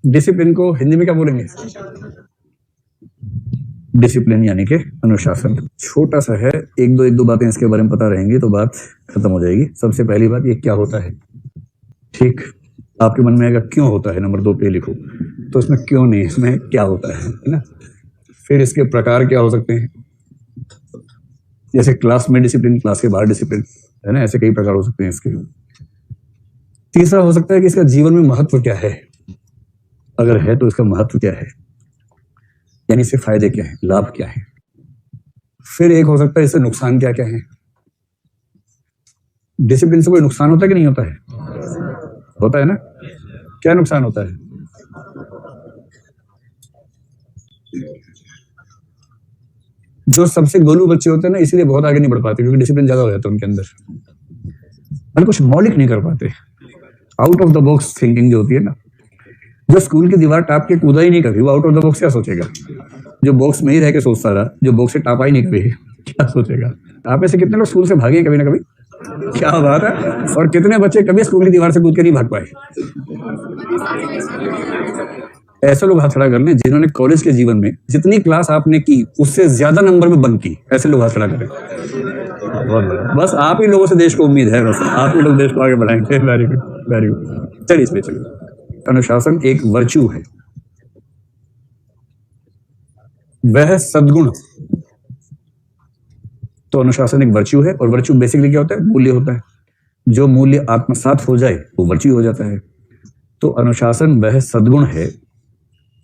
Discipline को हिंदी में क्या बोलेंगे? डिसिप्लिन यानी कि अनुशासन। छोटा सा है, एक दो बातें इसके बारे में पता रहेंगी तो बात खत्म हो जाएगी। सबसे पहली बात, ये क्या होता है? ठीक, आपके मन में आएगा क्यों होता है, नंबर 2 पे लिखो। तो इसमें क्यों नहीं, इसमें क्या होता है ना। फिर इसके प्रकार क्या हो सकते हैं, जैसे क्लास में डिसिप्लिन, क्लास के बाहर डिसिप्लिन, है ना, ऐसे कई प्रकार हो सकते हैं इसके। तीसरा हो सकता है कि इसका जीवन में महत्व क्या है, अगर है तो इसका महत्व क्या है, यानी इससे फायदे क्या है, लाभ क्या है। फिर एक हो सकता है इससे नुकसान क्या क्या है। डिसिप्लिन से कोई नुकसान होता है कि नहीं होता है? होता है ना। क्या नुकसान होता है? जो सबसे गोलू बच्चे होते हैं ना, इसीलिए बहुत आगे नहीं बढ़ पाते, क्योंकि डिसिप्लिन ज्यादा हो जाता है उनके अंदर, मतलब कुछ मौलिक नहीं कर पाते। Out of the box thinking जो होती है ना, जो स्कूल की दीवार टाप के कूदा ही नहीं कभी, वो आउट ऑफ द बॉक्स क्या सोचेगा? जो बॉक्स में ही रह के सोचता रहा, जो बॉक्स से टापा ही नहीं कभी, क्या सोचेगा? आप ऐसे कितने लोग स्कूल से भागे कभी ना कभी? क्या बात है। और कितने बच्चे कभी स्कूल की दीवार से कूद के नहीं भाग पाए? ऐसे लोग हाथ खड़ा कर लें जिन्होंने कॉलेज के जीवन में जितनी क्लास आपने की उससे ज्यादा नंबर में बंक की, ऐसे लोग हाथ खड़ा करें। बस आप ही लोगों से देश को उम्मीद है, बस आप ही लोग देश को आगे बढ़ाएंगे। Very good, very good. चलिए इसमें चलिए, अनुशासन एक वर्च्यू है, वह सद्गुण। तो अनुशासन एक वर्च्यू है, और वर्च्यू बेसिकली क्या होता है? मूल्य होता है। जो मूल्य आत्मसात हो जाए वो वर्च्यू हो जाता है। तो अनुशासन वह सद्गुण है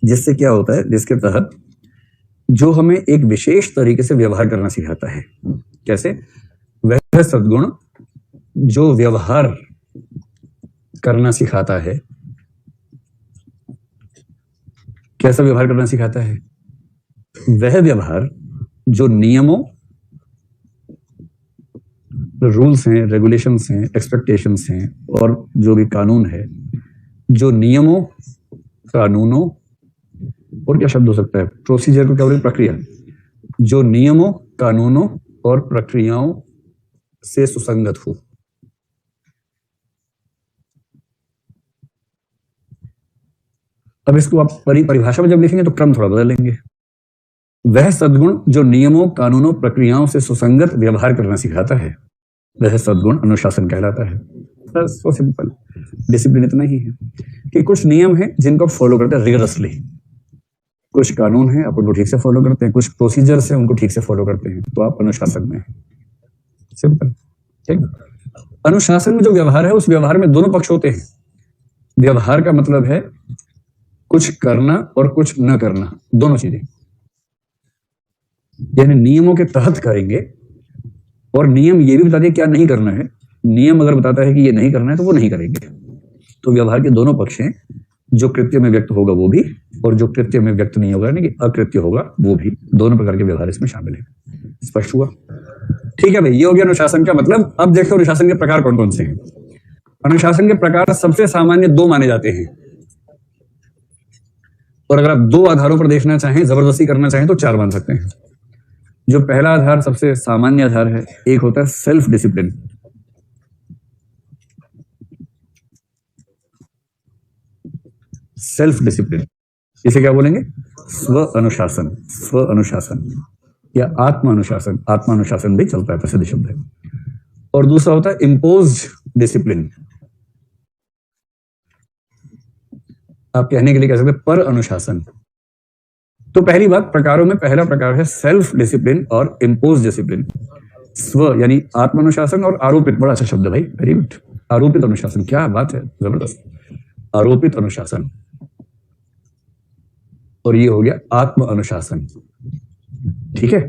जिससे क्या होता है, जिसके तहत जो हमें एक विशेष तरीके से व्यवहार करना सिखाता है। कैसे? वह सद्गुण जो व्यवहार करना सिखाता है। कैसा व्यवहार करना सिखाता है? वह व्यवहार जो नियमों, रूल्स हैं, रेगुलेशंस हैं, एक्सपेक्टेशंस हैं, और जो भी कानून है, जो नियमों, कानूनों, और क्या शब्द हो सकता है, प्रोसीजर को क्या बोलेंगे, प्रक्रिया, जो नियमों, कानूनों और प्रक्रियाओं से सुसंगत हो। अब इसको आप परिभाषा में जब लिखेंगे तो क्रम थोड़ा बदल लेंगे। वह सद्गुण जो नियमों, कानूनों, प्रक्रियाओं से सुसंगत व्यवहार करना सिखाता है, वह सद्गुण अनुशासन कहलाता है। बस सो सिंपल। डिसिप्लिन इतना ही है कि कुछ नियम है जिनको फॉलो करते हैं रिगरसली, कुछ कानून है आप उनको ठीक से फॉलो करते हैं, कुछ प्रोसीजर्स है उनको ठीक से फॉलो करते हैं, तो आप अनुशासन में हैं। सिंपल, ठीक। अनुशासन में जो व्यवहार है, उस व्यवहार में दोनों पक्ष होते हैं। व्यवहार का मतलब है कुछ करना और कुछ न करना, दोनों चीजें। यानी नियमों के तहत करेंगे, और नियम ये भी बताते हैं क्या नहीं करना है। नियम अगर बताता है कि ये नहीं करना है तो वो नहीं करेंगे। तो व्यवहार के दोनों पक्ष हैं, जो कृत्य में व्यक्त होगा वो भी, और जो कृत्य में व्यक्त नहीं होगा, यानी कि अकृत्य होगा वो भी। दोनों प्रकार के व्यवहार इसमें शामिल है। स्पष्ट हुआ? ठीक है भाई, ये हो गया अनुशासन का मतलब। अब देखो अनुशासन के प्रकार कौन कौन से हैं। अनुशासन के प्रकार सबसे सामान्य 2 माने जाते हैं, और अगर आप 2 आधारों पर देखना चाहें, जबरदस्ती करना चाहें तो 4 मान सकते हैं। जो पहला आधार सबसे सामान्य आधार है, एक होता है सेल्फ डिसिप्लिन। सेल्फ डिसिप्लिन, इसे क्या बोलेंगे? स्व अनुशासन, स्व अनुशासन या आत्म अनुशासन। आत्मा अनुशासन भी चलता है, प्रसिद्ध शब्द है। और दूसरा होता है इम्पोज्ड डिसिप्लिन। आप कहने के लिए कह सकते हैं पर अनुशासन। तो पहली बात, प्रकारों में पहला प्रकार है सेल्फ डिसिप्लिन और इम्पोज डिसिप्लिन। स्व यानी आत्म अनुशासन, और आरोपित, बड़ा अच्छा शब्द है भाई, वेरी गुड। आरोपित अनुशासन, क्या बात है, जबरदस्त। आरोपित अनुशासन, और ये हो गया आत्म अनुशासन। ठीक है,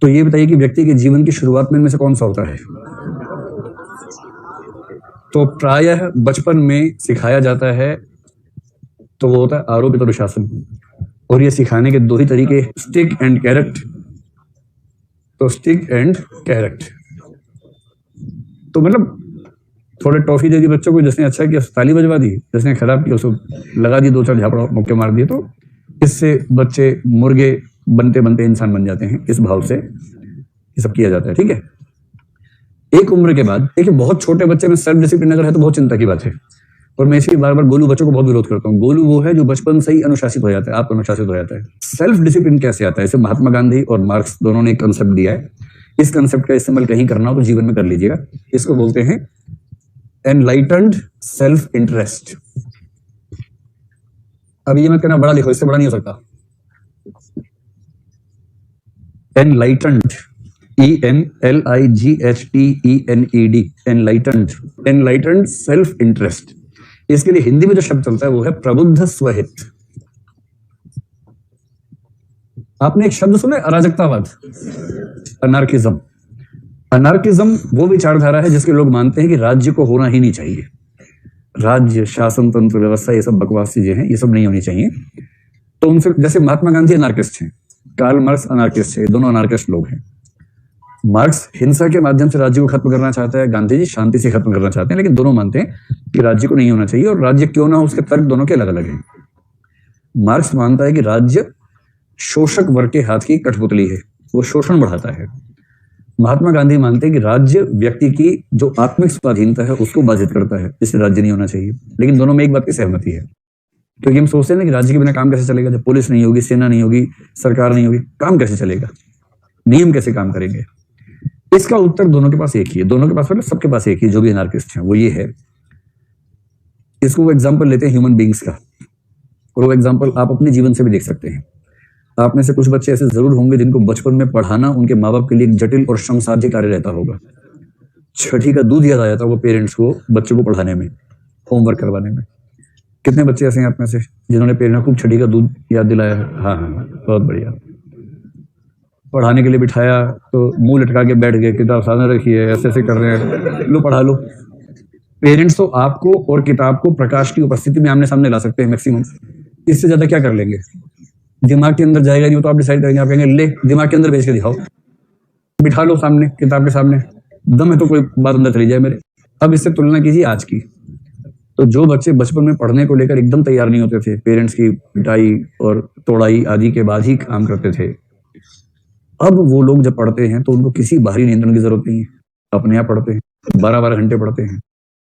तो ये बताइए कि व्यक्ति के जीवन की शुरुआत में इनमें से कौन सा होता है? तो प्रायः बचपन में सिखाया जाता है, तो वो होता है आरोपित अनुशासन। और ये सिखाने के 2 ही तरीके, स्टिक एंड कैरेट। तो स्टिक एंड कैरेट, तो मतलब थोड़े टॉफी दे दी बच्चों को, जिसने अच्छा किया ताली बजवा दी, जिसने खराब किया उसको लगा दी 2-4 झापड़ा मुक्के मार दिए। तो इससे बच्चे मुर्गे बनते बनते इंसान बन जाते हैं। इस भाव से ये सब किया जाता है। ठीक है, एक उम्र के बाद देखिए, बहुत छोटे बच्चे में सेल्फ डिसिप्लिन अगर है तो बहुत चिंता की बात है। और मैं इसलिए बार बार गोलू बच्चों को बहुत विरोध करता हूँ। गोलू वो है जो बचपन से ही अनुशासित हो जाता है, आप अनुशासित हो जाता है। सेल्फ डिसिप्लिन कैसे आता है? इसे महात्मा गांधी और मार्क्स दोनों ने एक कंसेप्ट दिया है। इस कंसेप्ट का इस्तेमाल कहीं करना हो तो जीवन में कर लीजिएगा। इसको बोलते हैं एनलाइटेंड सेल्फ इंटरेस्ट। अब ये मत कहना बड़ा लिखो, इससे बड़ा नहीं हो सकता। Enlightened, ENLIGHTENED, enlightened, enlightened self interest. इसके लिए हिंदी में जो शब्द चलता है वो है प्रबुद्ध स्वहित। आपने एक शब्द सुना है अराजकतावाद, अनार्किज्म। अनार्किज्म वो विचारधारा है जिसके लोग मानते हैं कि राज्य को होना ही नहीं चाहिए। राज्य, शासन तंत्र, व्यवस्था, ये सब बकवास चीजें हैं, ये सब नहीं होनी चाहिए। तो उनसे, जैसे महात्मा गांधी अनार्किस्ट हैं, कार्ल मार्क्स अनार्किस्ट है, दोनों अनार्किस्ट लोग हैं। मार्क्स हिंसा के माध्यम से राज्य को खत्म करना चाहता है, गांधी जी शांति से खत्म करना चाहते हैं, लेकिन दोनों मानते हैं कि राज्य को नहीं होना चाहिए, और राज्य क्यों ना हो उसके तर्क दोनों के अलग अलग हैं। मार्क्स मानता है कि राज्य शोषक वर्ग के हाथ की कठपुतली है, वो शोषण बढ़ाता है। महात्मा गांधी मानते हैं कि राज्य व्यक्ति की जो आत्मिक स्वाधीनता है उसको बाधित करता है, इसलिए राज्य नहीं होना चाहिए। लेकिन दोनों में एक बात की सहमति है, क्योंकि हम सोचते हैं ना कि राज्य के बिना काम कैसे चलेगा, जब पुलिस नहीं होगी, सेना नहीं होगी, सरकार नहीं होगी, काम कैसे चलेगा, नियम कैसे काम करेंगे? इसका उत्तर दोनों के पास एक ही है। दोनों के पास मतलब सबके पास एक ही, जो भी एनार्किस्ट हैं, वो ये है। इसको वो एग्जाम्पल लेते हैं ह्यूमन बींग्स का, और वो एग्जाम्पल आप अपने जीवन से भी देख सकते हैं। आप में से कुछ बच्चे ऐसे जरूर होंगे जिनको बचपन में पढ़ाना उनके माँ बाप के लिए एक जटिल और श्रमसाध्य कार्य रहता होगा। छठी का दूध याद आ जाता होगा पेरेंट्स को बच्चों को पढ़ाने में, होमवर्क करवाने में। कितने बच्चे ऐसे हैं आप में से जिन्होंने पेरेंट्स को छठी का दूध याद दिलाया है? हाँ हाँ, बहुत बढ़िया। पढ़ाने के लिए बिठाया तो मुंह लटका के बैठ गए, किताब सामने रखी है, ऐसे ऐसे कर रहे हैं, लो पढ़ा लो। पेरेंट्स तो आपको और किताब को प्रकाश की उपस्थिति में आमने सामने ला सकते हैं मैक्सिमम, इससे ज्यादा क्या कर लेंगे? दिमाग के अंदर जाएगा नहीं तो आप डिसाइड करेंगे, आप कहेंगे ले दिमाग के अंदर भेज के दिखाओ, बिठा लो सामने, किताब के सामने, दम है तो कोई बात अंदर चली जाए मेरे। अब इससे तुलना कीजिए आज की। तो जो बच्चे बचपन में पढ़ने को लेकर एकदम तैयार नहीं होते थे, पेरेंट्स की पिटाई और तोड़ाई आदि के बाद ही काम करते थे, अब वो लोग जब पढ़ते हैं तो उनको किसी बाहरी नियंत्रण की जरूरत नहीं है, अपने आप पढ़ते हैं, 12-12 घंटे पढ़ते हैं।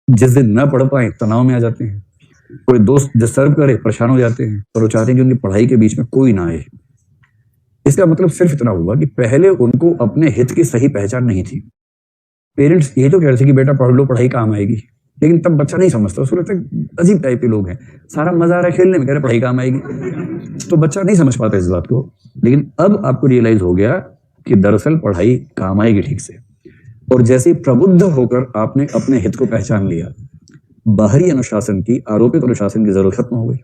जिस दिन न पढ़ पाए तनाव में आ जाते हैं, कोई दोस्त डिस्टर्ब करे परेशान हो जाते हैं, और वो चाहते हैं कि उनकी पढ़ाई के बीच में कोई ना आए। इसका मतलब सिर्फ इतना हुआ कि पहले उनको अपने हित की सही पहचान नहीं थी। पेरेंट्स ये तो कह रहे थे कि बेटा पढ़ लो, पढ़ाई काम आएगी, लेकिन तब बच्चा नहीं समझता, उसको लगता है अजीब टाइप के लोग हैं, सारा मजा आ रहा है खेलने में, कह रहे पढ़ाई काम आएगी, तो बच्चा नहीं समझ पाता इस बात को। लेकिन अब आपको रियलाइज हो गया कि दरअसल पढ़ाई काम आएगी ठीक से। और जैसे ही प्रबुद्ध होकर आपने अपने हित को पहचान लिया, बाहरी अनुशासन की, आरोपित अनुशासन की जरूरत खत्म हो गई,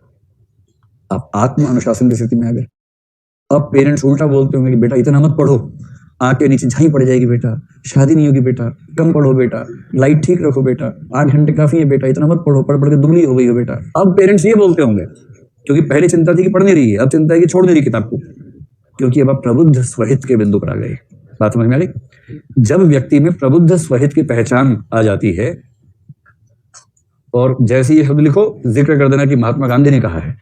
आप आत्म अनुशासन की स्थिति में आ गए। अब पेरेंट्स उल्टा बोलते होंगे कि बेटा इतना मत पढ़ो, आंख के नीचे झाई पड़ जाएगी बेटा, शादी नहीं होगी बेटा, कम पढ़ो बेटा, लाइट ठीक रखो बेटा, 8 घंटे काफी है बेटा, इतना मत पढ़ो, पढ़ पढ़ के दुबली हो गई हो बेटा। अब पेरेंट्स ये बोलते होंगे, क्योंकि पहले चिंता थी कि पढ़ नहीं रही है, अब चिंता है कि छोड़ नहीं रही किताब को, क्योंकि अब आप प्रबुद्ध स्वहित के बिंदु पर आ गए। बात समझ में आ गई? जब व्यक्ति में प्रबुद्ध स्वहित की पहचान आ जाती है, और जैसे ये शब्द लिखो, जिक्र कर देना कि महात्मा गांधी ने कहा है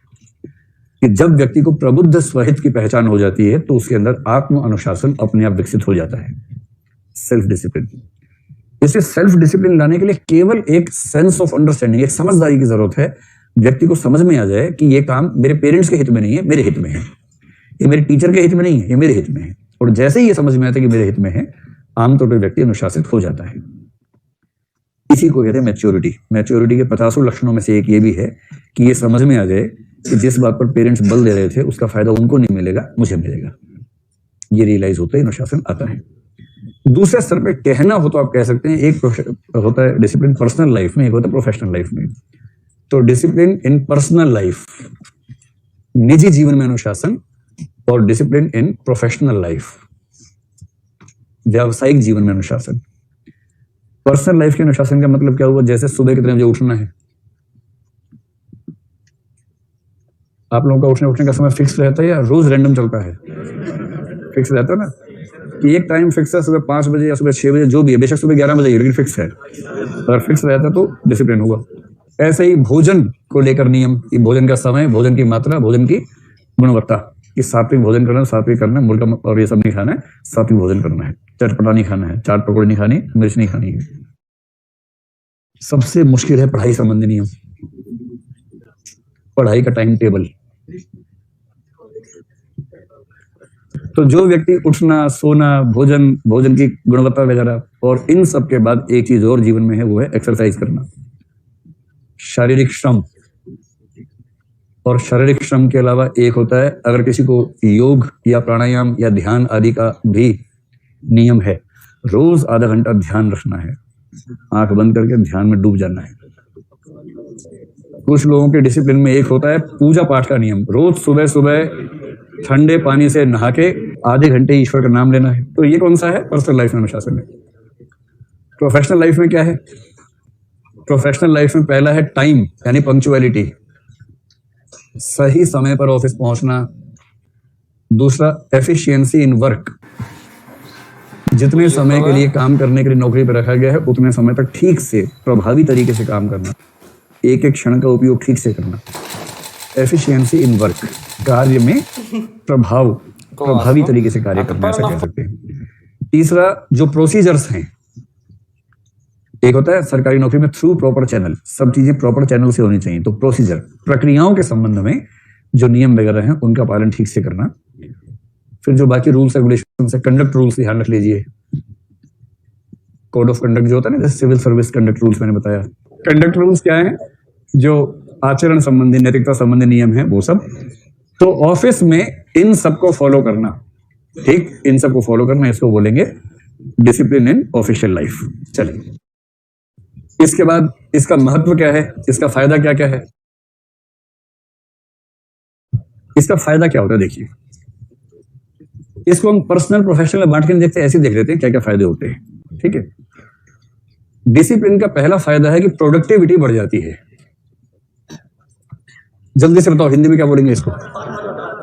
कि जब व्यक्ति को प्रबुद्ध स्वहित की पहचान हो जाती है तो उसके अंदर आत्म अनुशासन अपने आप विकसित हो जाता है, सेल्फ डिसिप्लिन। इसे सेल्फ डिसिप्लिन लाने के लिए केवल एक सेंस ऑफ अंडरस्टैंडिंग, एक समझदारी की जरूरत है। व्यक्ति को समझ में आ जाए कि ये काम मेरे पेरेंट्स के हित में नहीं है, मेरे हित में है, ये मेरे टीचर के हित में नहीं है, ये मेरे हित में है। और जैसे ही ये समझ में आता है कि मेरे हित में है, आमतौर पर व्यक्ति अनुशासित हो जाता है। इसी को कहते हैं मैच्योरिटी। मैच्योरिटी के 50 लक्षणों में से एक ये भी है कि ये समझ में आ जाए कि जिस बात पर पेरेंट्स बल दे रहे थे उसका फायदा उनको नहीं मिलेगा, मुझे मिलेगा। ये रियलाइज होता है, अनुशासन आता है। दूसरे स्तर पे कहना हो तो आप कह सकते हैं, एक होता है डिसिप्लिन पर्सनल लाइफ में, एक होता है प्रोफेशनल लाइफ में। तो डिसिप्लिन इन पर्सनल लाइफ, निजी जीवन में अनुशासन, और डिसिप्लिन इन प्रोफेशनल लाइफ, व्यावसायिक जीवन में अनुशासन। पर्सनल लाइफ के अनुशासन का मतलब क्या हुआ? जैसे सुबह कितने बजे उठना है, आप लोगों का उठने का समय फिक्स रहता है या रोज रैंडम चलता है? फिक्स रहता है ना, कि एक टाइम फिक्स है, सुबह 5 बजे या सुबह 6 बजे, जो भी है, बेशक सुबह 11 बजे, लेकिन फिक्स है। अगर फिक्स रहता है तो डिसिप्लिन होगा। ऐसे ही भोजन को लेकर नियम, कि भोजन का समय, भोजन की मात्रा, भोजन की गुणवत्ता, कि सात्विक भोजन करना, सात्विक करना, मुर्गा और ये सब नहीं खाना है, सात्विक भोजन करना है, चटपटा नहीं खाना है, चाट पकौड़े नहीं खानी, मिर्च नहीं खानी है। सबसे मुश्किल है पढ़ाई संबंधी नियम। पढ़ाई का टाइम टेबल। तो जो व्यक्ति उठना, सोना, भोजन की गुणवत्ता वगैरह, और इन सब के बाद एक चीज और जीवन में है, वो है एक्सरसाइज करना, शारीरिक श्रम। और शारीरिक श्रम के अलावा एक होता है, अगर किसी को योग या प्राणायाम या ध्यान आदि का भी नियम है, रोज आधा घंटा ध्यान रखना है, आंख बंद करके ध्यान में डूब जाना है। कुछ लोगों के डिसिप्लिन में एक होता है पूजा पाठ का नियम, रोज सुबह सुबह ठंडे पानी से नहा के आधे घंटे ईश्वर का नाम लेना है। तो ये कौन सा है? पर्सनल लाइफ में अनुशासन है। प्रोफेशनल लाइफ में क्या है? प्रोफेशनल लाइफ में पहला है टाइम, यानी पंक्चुअलिटी, सही समय पर ऑफिस पहुंचना। दूसरा एफिशिएंसी इन वर्क, जितने समय के लिए काम करने के लिए नौकरी पर रखा गया है उतने समय तक ठीक से प्रभावी तरीके से काम करना, एक एक क्षण का उपयोग ठीक से करना। एफिशिएंसी इन वर्क, कार्य में प्रभावी तरीके से कार्य करना, ऐसा कह सकते हैं। तीसरा जो प्रोसीजर्स हैं, एक होता है सरकारी नौकरी में थ्रू प्रॉपर चैनल, सब चीजें प्रॉपर चैनल से होनी चाहिए। तो प्रोसीजर, प्रक्रियाओं के संबंध में जो नियम वगैरह हैं उनका पालन ठीक से करना। फिर जो बाकी रूल्स रेगुलेशन है, कंडक्ट रूल्स ध्यान रख लीजिए, कोड ऑफ कंडक्ट जो होता है ना, जैसे सिविल सर्विस कंडक्ट रूल्स मैंने बताया। कंडक्ट रूल्स क्या है? जो आचरण संबंधी, नैतिकता संबंधी नियम है वो सब। तो ऑफिस में इन सबको फॉलो करना, ठीक, इन सबको फॉलो करना, इसको बोलेंगे डिसिप्लिन इन ऑफिशियल लाइफ। चलिए, इसके बाद इसका महत्व क्या है, इसका फायदा क्या क्या है? इसका फायदा क्या होता है, देखिए, इसको हम पर्सनल प्रोफेशनल में बांट के देखते हैं, ऐसे देख लेते हैं क्या क्या फायदे होते हैं। ठीक है, डिसिप्लिन का पहला फायदा है कि प्रोडक्टिविटी बढ़ जाती है। जल्दी से बताओ हिंदी में क्या बोलेंगे इसको?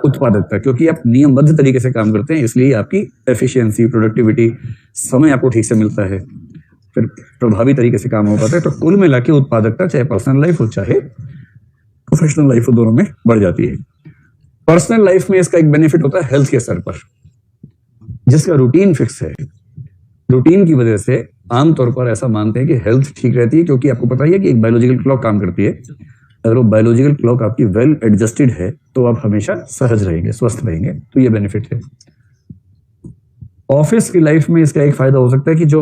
उत्पादकता, क्योंकि आप नियमबद्ध तरीके से काम करते हैं, इसलिए आपकी एफिशिएंसी, प्रोडक्टिविटी, समय आपको ठीक से मिलता है, फिर प्रभावी तरीके से काम हो पाता है। तो कुल मिला के उत्पादकता, चाहे पर्सनल लाइफ हो चाहे प्रोफेशनल लाइफ हो, दोनों में बढ़ जाती है। पर्सनल लाइफ में इसका एक बेनिफिट होता है हेल्थ के स्तर पर, जिसका रूटीन फिक्स है। रूटीन की वजह से आमतौर पर ऐसा मानते हैं कि हेल्थ ठीक रहती है, क्योंकि आपको पता ही है कि एक बायोलॉजिकल क्लॉक काम करती है। अगर वो बायोलॉजिकल क्लॉक आपकी वेल एडजस्टेड है तो आप हमेशा सहज रहेंगे, स्वस्थ रहेंगे। तो ये बेनिफिट है। ऑफिस की लाइफ में इसका एक फायदा हो सकता है कि जो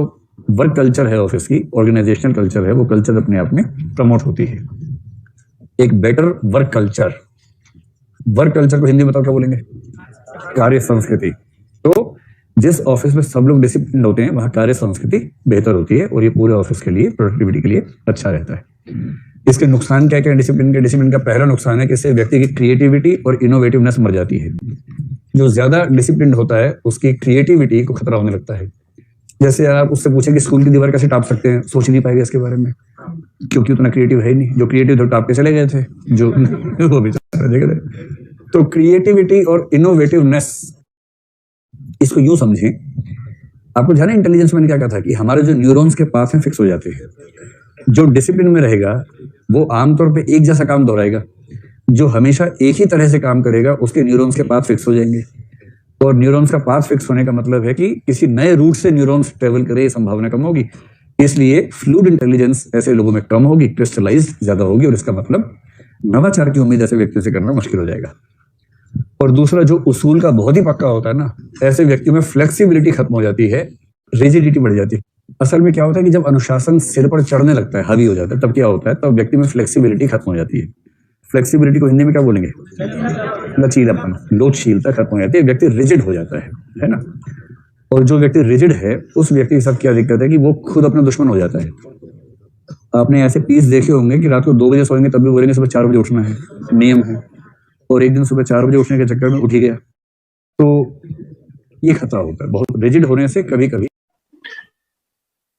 वर्क कल्चर है ऑफिस की, ऑर्गेनाइजेशनल कल्चर है, वो कल्चर अपने आप में प्रमोट होती है। एक better work culture, work culture को हिंदी में बताओ क्या बोलेंगे? कार्य संस्कृति। तो जिस ऑफिस में सब लोग डिसिप्लिन होते हैं वहां कार्य संस्कृति बेहतर होती है, और ये पूरे ऑफिस के लिए, प्रोडक्टिविटी के लिए अच्छा रहता है। इसके नुकसान क्या क्या? डिसिप्लिन का पहला नुकसान है कि इससे व्यक्ति की क्रिएटिविटी और इनोवेटिवनेस मर जाती है। जो ज्यादा डिसिप्लिन होता है उसकी क्रिएटिविटी को खतरा होने लगता है। जैसे आप उससे पूछें कि स्कूल की दीवार कैसे टाप सकते हैं, सोच नहीं पाएगा इसके बारे में, क्योंकि उतना क्रिएटिव है ही नहीं। जो क्रिएटिव थे टाप के चले गए थे, जो वो भी देख रहे। तो क्रिएटिविटी और इनोवेटिवनेस, इसको यूं समझें, आपको ध्यान है इंटेलिजेंस मैंने क्या कहा था कि हमारे जो न्यूरॉन्स के पास हैं फिक्स हो जाते हैं। जो डिसिप्लिन में रहेगा वो आमतौर पे एक जैसा काम दोहराएगा, जो हमेशा एक ही तरह से काम करेगा उसके न्यूरॉन्स के पाथ फिक्स हो जाएंगे। और न्यूरॉन्स का पाथ फिक्स होने का मतलब है कि किसी नए रूट से न्यूरॉन्स ट्रेवल करे, संभावना कम होगी। इसलिए फ्लूइड इंटेलिजेंस ऐसे लोगों में कम होगी, क्रिस्टलाइज्ड ज्यादा होगी, और इसका मतलब नवाचार की उम्मीद ऐसे व्यक्तियों से करना मुश्किल हो जाएगा। और दूसरा, जो उसूल का बहुत ही पक्का होता है ना, ऐसे व्यक्तियों में फ्लेक्सिबिलिटी खत्म हो जाती है, रिजिडिटी बढ़ जाती है। असल में क्या होता है कि जब अनुशासन सिर पर चढ़ने लगता है, हावी हो जाता है, तब क्या होता है, तब व्यक्ति में फ्लेक्सिबिलिटी खत्म हो जाती है। फ्लेक्सिबिलिटी को हिंदी में क्या बोलेंगे? लचीलापन, लोचशीलता खत्म हो जाती है, व्यक्ति रिजिड हो जाता है ना। और जो व्यक्ति रिजिड है उस व्यक्ति के साथ क्या दिक्कत है कि वो खुद अपना दुश्मन हो जाता है। आपने ऐसे पीस देखे होंगे कि रात को 2 बजे सोएंगे तब भी बोलेंगे सुबह 4 बजे उठना है, नियम है, और एक दिन सुबह 4 बजे उठने के चक्कर में उठ ही गया। तो ये खतरा होता है बहुत रिजिड होने से। कभी कभी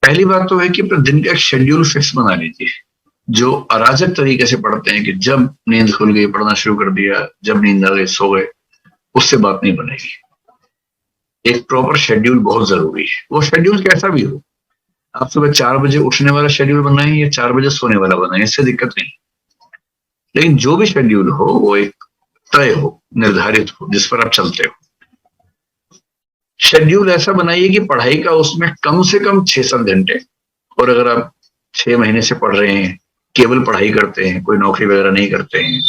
पहली बात तो है कि अपने दिन का एक शेड्यूल फिक्स बना लीजिए। जो अराजक तरीके से पढ़ते हैं कि जब नींद खुल गई पढ़ना शुरू कर दिया, जब नींद आ गई सो गए, उससे बात नहीं बनेगी। एक प्रॉपर शेड्यूल बहुत जरूरी है। वो शेड्यूल कैसा भी हो, आप सुबह 4 बजे उठने वाला शेड्यूल बनाएं या 4 बजे सोने वाला बनाएं, इससे दिक्कत नहीं। लेकिन जो भी शेड्यूल हो वो एक तय हो, निर्धारित हो, जिस पर आप चलते हो। शेड्यूल ऐसा बनाइए कि पढ़ाई का उसमें कम से कम 6-7 घंटे, और अगर आप 6 महीने से पढ़ रहे हैं, केवल पढ़ाई करते हैं, कोई नौकरी वगैरह नहीं करते हैं,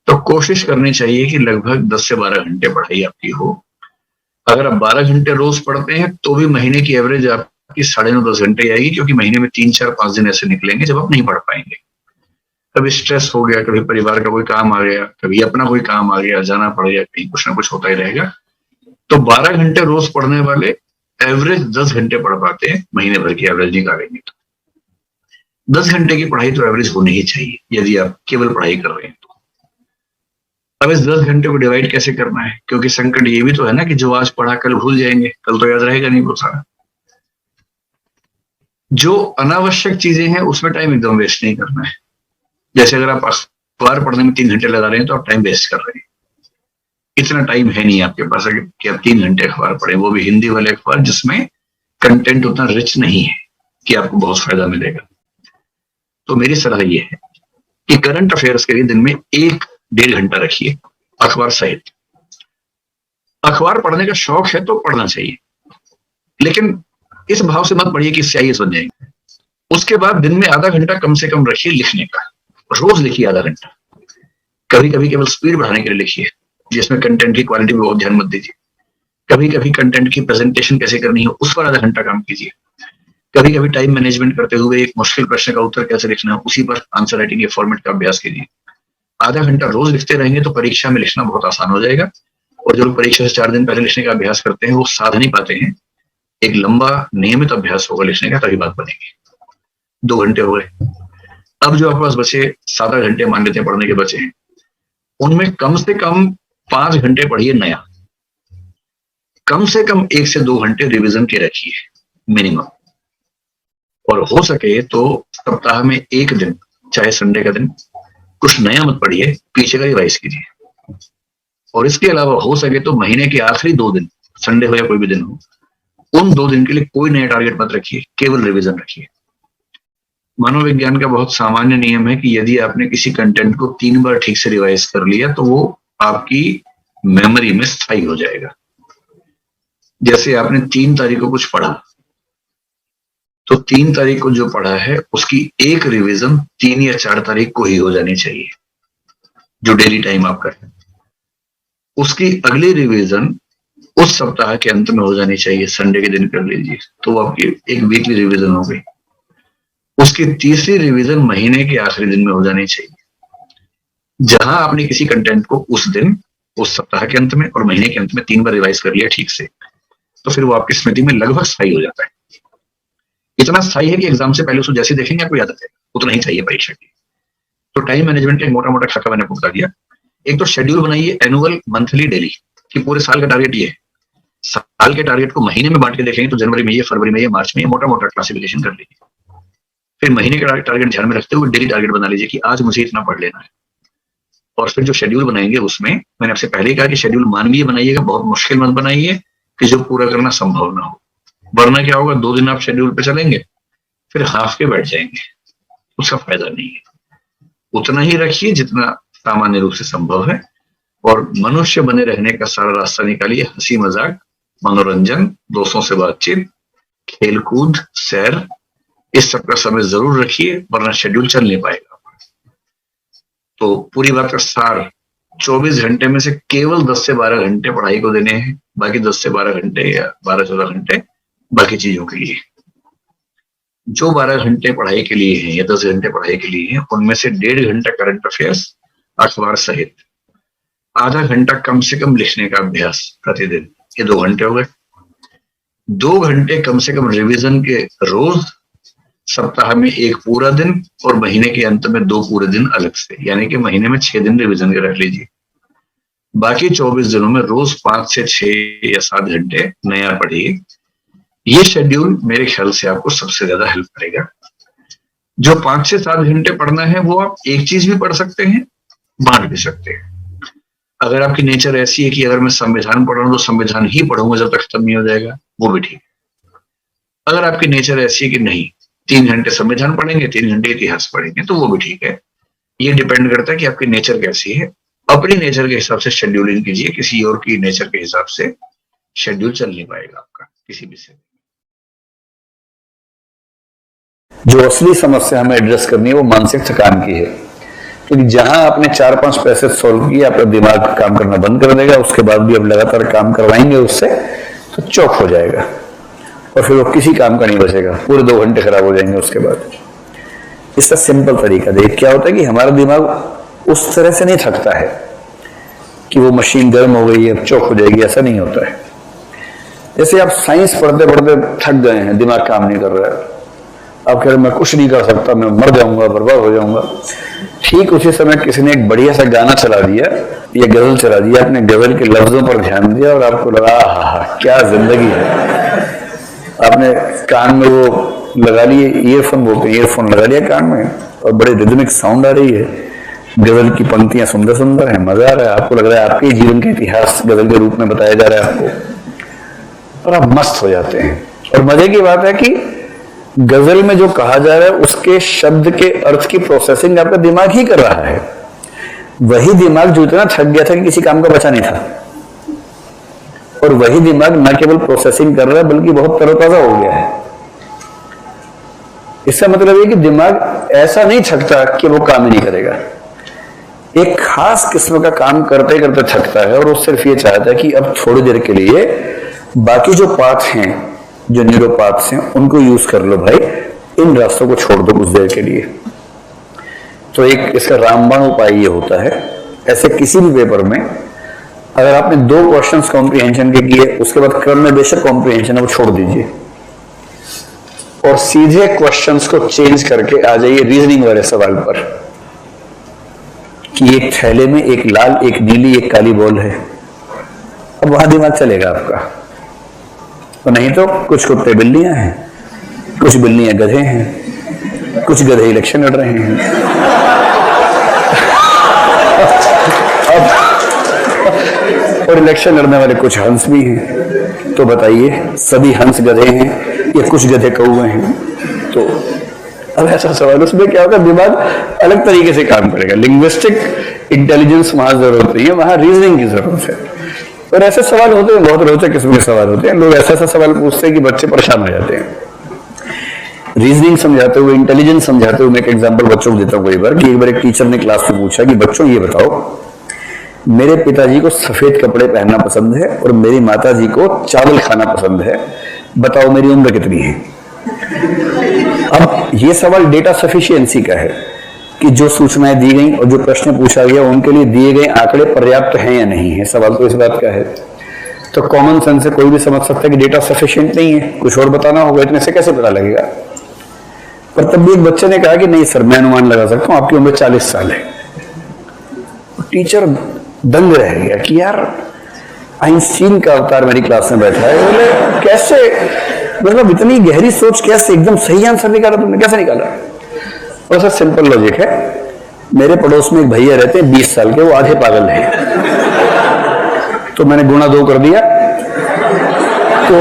तो कोशिश करनी चाहिए कि लगभग 10 से 12 घंटे पढ़ाई आपकी हो। अगर आप 12 घंटे रोज पढ़ते हैं तो भी महीने की एवरेज आपकी 9.5-10 घंटे आएगी, क्योंकि महीने में 3-4-5 दिन ऐसे निकलेंगे जब आप नहीं पढ़ पाएंगे। कभी स्ट्रेस हो गया, कभी परिवार का कोई काम आ गया, कभी अपना कोई काम आ गया, जाना पड़ गया, कहीं कुछ ना कुछ होता ही रहेगा। तो 12 घंटे रोज पढ़ने वाले एवरेज 10 घंटे पढ़ पाते हैं, महीने भर की एवरेज निकालेंगे तो 10 घंटे की पढ़ाई तो एवरेज होनी ही चाहिए यदि आप केवल पढ़ाई कर रहे हैं तो। अब इस 10 घंटे को डिवाइड कैसे करना है, क्योंकि संकट ये भी तो है ना कि जो आज पढ़ा कल भूल जाएंगे, कल तो याद रहेगा नहीं वो सारा। जो अनावश्यक चीजें हैं उसमें टाइम एकदम वेस्ट नहीं करना है। जैसे अगर आप अखबार पढ़ने में 3 घंटे लगा रहे हैं तो आप टाइम वेस्ट कर रहे हैं। इतना टाइम है नहीं आपके पास कि आप 3 घंटे अखबार पढ़ें, वो भी हिंदी वाले अखबार जिसमें कंटेंट उतना रिच नहीं है कि आपको बहुत फायदा मिलेगा। तो मेरी सलाह ये है कि करंट अफेयर्स के लिए दिन में 1-1.5 घंटा रखिए अखबार सहित। अखबार पढ़ने का शौक है तो पढ़ना चाहिए, लेकिन इस भाव से मत पढ़िए कि इससे आइए बन जाएंगे। उसके बाद दिन में आधा घंटा कम से कम रखिए लिखने का। रोज लिखिए आधा घंटा। कभी कभी केवल स्पीड बढ़ाने के लिए लिखिए, जिसमें कंटेंट की क्वालिटी में बहुत ध्यान मत दीजिए। कभी कभी कंटेंट की प्रेजेंटेशन कैसे करनी है उस पर आधा घंटा काम कीजिए। कभी कभी टाइम मैनेजमेंट करते हुए एक मुश्किल प्रश्न का उत्तर कैसे लिखना है उसी पर आंसर राइटिंग के फॉर्मेट का अभ्यास कीजिए। आधा घंटा रोज लिखते रहेंगे तो परीक्षा में लिखना बहुत आसान हो जाएगा। और जो लोग परीक्षा से 4 दिन पहले लिखने का अभ्यास करते हैं वो साध नहीं पाते हैं। एक लंबा नियमित अभ्यास होगा लिखने का, तभी बात बनेगी। 2 घंटे हो गए। अब जो आपके पास बचे 7-8 घंटे मान लेते हैं पढ़ने के बचे हैं, उनमें कम से कम 5 घंटे पढ़िए नया। कम से कम 1 से 2 घंटे रिवीजन के रखिए मिनिमम। और हो सके तो सप्ताह में 1 दिन, चाहे संडे का दिन, कुछ नया मत पढ़िए, पीछे का रिवाइज कीजिए। और इसके अलावा हो सके तो महीने के आखिरी 2 दिन, संडे हो या कोई भी दिन हो, उन 2 दिन के लिए कोई नया टारगेट मत रखिए, केवल रिवीजन रखिए। मनोविज्ञान का बहुत सामान्य नियम है कि यदि आपने किसी कंटेंट को 3 बार ठीक से रिवाइज कर लिया तो वो आपकी मेमोरी में स्थायी हो जाएगा। जैसे आपने 3 तारीख को कुछ पढ़ा, तो 3 तारीख को जो पढ़ा है उसकी एक रिवीजन 3 या 4 तारीख को ही हो जानी चाहिए, जो डेली टाइम आपका है। उसकी अगली रिवीजन उस सप्ताह के अंत में हो जानी चाहिए, संडे के दिन कर लीजिए, तो वो आपकी एक वीकली रिवीजन हो गई। उसकी तीसरी रिवीजन महीने के आखिरी दिन में हो जानी चाहिए। जहां आपने किसी कंटेंट को उस दिन, उस सप्ताह के अंत में और महीने के अंत में 3 बार रिवाइज कर लिया ठीक से, तो फिर वो आपकी स्मृति में लगभग स्थायी हो जाता है। इतना स्थायी है कि एग्जाम से पहले उसको जैसे देखेंगे आपको याद आ जाएगा, उतना ही चाहिए परीक्षा की। तो टाइम मैनेजमेंट का एक मोटा मोटा खाका मैंने आपको बता दिया। एक तो शेड्यूल बनाइए, एनुअल, मंथली, डेली, कि पूरे साल का टारगेट ये है। साल के टारगेट को महीने में बांट के देखेंगे तो जनवरी में ये, फरवरी में ये, मार्च में ये, मोटा मोटा क्लासिफिकेशन कर लीजिए। फिर महीने का टारगेट ध्यान में रखते हुए डेली टारगेट बना लीजिए कि आज मुझे इतना पढ़ लेना है। और फिर जो शेड्यूल बनाएंगे उसमें मैंने आपसे पहले ही कहा कि शेड्यूल मानवीय बनाइएगा, बहुत मुश्किल मत बनाइए कि जो पूरा करना संभव ना हो। वरना क्या होगा, 2 दिन आप शेड्यूल पे चलेंगे, फिर हाफ के बैठ जाएंगे, उसका फायदा नहीं है। उतना ही रखिए जितना सामान्य रूप से संभव है। और मनुष्य बने रहने का सारा रास्ता निकालिए। हंसी मजाक, मनोरंजन, दोस्तों से बातचीत, खेलकूद, सैर, इस सब का समय जरूर रखिए, वरना शेड्यूल चल नहीं पाएगा। तो पूरी बात का सार, 24 घंटे में से केवल 10 से 12 घंटे पढ़ाई को देने हैं, बाकी 10 से 12 घंटे या 12-14 घंटे बाकी चीजों के लिए। जो 12 घंटे पढ़ाई के लिए हैं या 10 घंटे पढ़ाई के लिए हैं, उनमें से 1.5 घंटा करंट अफेयर्स अखबार सहित, आधा घंटा कम से कम लिखने का अभ्यास प्रतिदिन, ये 2 घंटे हो गए। 2 घंटे कम से कम रिवीजन के रोज, सप्ताह में 1 पूरा दिन और महीने के अंत में 2 पूरे दिन अलग से, यानी कि महीने में 6 दिन रिवीजन के रख लीजिए। बाकी 24 दिनों में रोज 5 से 6 या 7 घंटे नया पढ़िए। ये शेड्यूल मेरे ख्याल से आपको सबसे ज्यादा हेल्प करेगा। जो 5 से 7 घंटे पढ़ना है वो आप एक चीज भी पढ़ सकते हैं, बांट भी सकते हैं। अगर आपकी नेचर ऐसी है कि अगर मैं संविधान पढ़ रहा हूं तो संविधान ही पढ़ूंगा जब तक खत्म नहीं हो जाएगा, वो भी ठीक है। अगर आपकी नेचर ऐसी है कि नहीं, 3 घंटे संविधान पढ़ेंगे, 3 घंटे इतिहास पढ़ेंगे, तो वो भी ठीक है। ये डिपेंड करता है कि आपकी नेचर कैसी है। अपनी नेचर के हिसाब से शेड्यूलिंग कीजिए, किसी और की नेचर के हिसाब से शेड्यूल चल नहीं पाएगा आपका किसी भी से। जो असली समस्या हमें एड्रेस करनी है वो मानसिक थकान की है। क्योंकि जहां आपने 4-5 पैसे सॉल्व किए आपका दिमाग काम करना बंद कर देगा, उसके बाद भी अब लगातार काम करवाएंगे उससे तो चौक हो जाएगा और फिर वो किसी काम का नहीं बचेगा, पूरे 2 घंटे खराब हो जाएंगे उसके बाद। इसका सिंपल तरीका देखिए क्या होता है कि हमारा दिमाग उस तरह से नहीं थकता है कि वो मशीन गर्म हो गई है चौक हो जाएगी, ऐसा नहीं होता है। जैसे आप साइंस पढ़ते पढ़ते थक गए हैं, दिमाग काम नहीं कर रहा है, आप कह रहे मैं कुछ नहीं कर सकता, मैं मर जाऊंगा, बर्बाद हो जाऊंगा। ठीक उसी समय किसी ने एक बढ़िया सा गाना चला दिया या गजल चला दिया, आपने गजल के लफ्जों पर ध्यान दिया और आपको लगा हा क्या जिंदगी है। आपने कान में वो लगा लिए, ईयरफोन बोलते हैं, ईयरफोन लगा लिया कान में और बड़े रिदमिक साउंड आ रही है, गजल की पंक्तियां सुंदर सुंदर है, मजा आ रहा है, आपको लग रहा है आपके जीवन के इतिहास गजल के रूप में बताया जा रहा है आपको, और आप मस्त हो जाते हैं। और मजे की बात है कि गजल में जो कहा जा रहा है उसके शब्द के अर्थ की प्रोसेसिंग आपका दिमाग ही कर रहा है। वही दिमाग जो इतना थक गया था कि किसी काम का बचा नहीं था, और वही दिमाग न केवल प्रोसेसिंग कर रहा है बल्कि बहुत तरोताजा हो गया है। इसका मतलब है कि दिमाग ऐसा नहीं थकता कि वो काम ही नहीं करेगा, एक खास किस्म का काम करते करते थकता है और वो सिर्फ ये चाहता है कि अब थोड़ी देर के लिए बाकी जो पाथ हैं, जो न्यूरोपाथ्स हैं, उनको यूज कर लो भाई, इन रास्तों को छोड़ दो कुछ देर के लिए। तो एक इसका रामबाण उपाय ये होता है, ऐसे किसी भी पेपर में अगर आपने 2 क्वेश्चंस कॉम्प्रिहेंशन के किए, उसके बाद क्रम में बेशक कॉम्प्रिहेंशन है वो छोड़ दीजिए और सीधे क्वेश्चंस को चेंज करके आ जाइए रीजनिंग वाले सवाल पर कि एक थैले में एक लाल, एक नीली, एक काली बॉल है। अब वहां दिमाग चलेगा आपका, तो नहीं तो कुछ कुत्ते बिल्लियां हैं, कुछ बिल्लियां गधे हैं, कुछ गधे इलेक्शन लड़ रहे हैं। अब और इलेक्शन लड़ने वाले कुछ हंस भी हैं, तो बताइए सभी हंस गधे हैं या कुछ गधे कौवे हैं? तो अब ऐसा सवाल, उसमें क्या होगा, दिमाग अलग तरीके से काम करेगा। लिंग्विस्टिक इंटेलिजेंस वहां जरूरत नहीं है, वहां रीजनिंग की जरूरत है। और ऐसे सवाल होते हैं, बहुत रोचक किस्म के सवाल होते हैं, लोग ऐसा ऐसा सवाल पूछते हैं कि बच्चे परेशान हो जाते हैं। रीजनिंग समझाते हुए, इंटेलिजेंस समझाते हुए मैं एक एग्जांपल बच्चों को देता हूँ कई बार कि एक बार एक टीचर ने क्लास में पूछा कि बच्चों ये बताओ, मेरे पिताजी को सफेद कपड़े पहनना पसंद है और मेरी माताजी को चावल खाना पसंद है, बताओ मेरी उम्र कितनी है? अब ये सवाल डेटा सफिशिएंसी का है कि जो सूचनाएं दी गई और जो प्रश्न पूछा गया उनके लिए दिए गए आंकड़े पर्याप्त हैं या नहीं है। सवाल तो इस बात का है। तो कॉमन सेंस से कोई भी समझ सकता है कि डेटा सफिशिएंट नहीं है, कुछ और बताना होगा, इतने से कैसे पता लगेगा? पर तब भी एक बच्चे ने कहा कि नहीं सर, मैं अनुमान लगा सकता हूं, आपकी उम्र 40 साल है। टीचर दंग रह गया कि यार आइंस्टीन का अवतार मेरी क्लास में बैठा है, बोले कैसे, मतलब इतनी गहरी सोच कैसे, एकदम सही आंसर निकाला तुमने, कैसे निकाला? और सर सिंपल लॉजिक है, मेरे पड़ोस में एक भैया रहते हैं 20 साल के, वो आधे पागल है, तो मैंने गुणा 2 कर दिया तो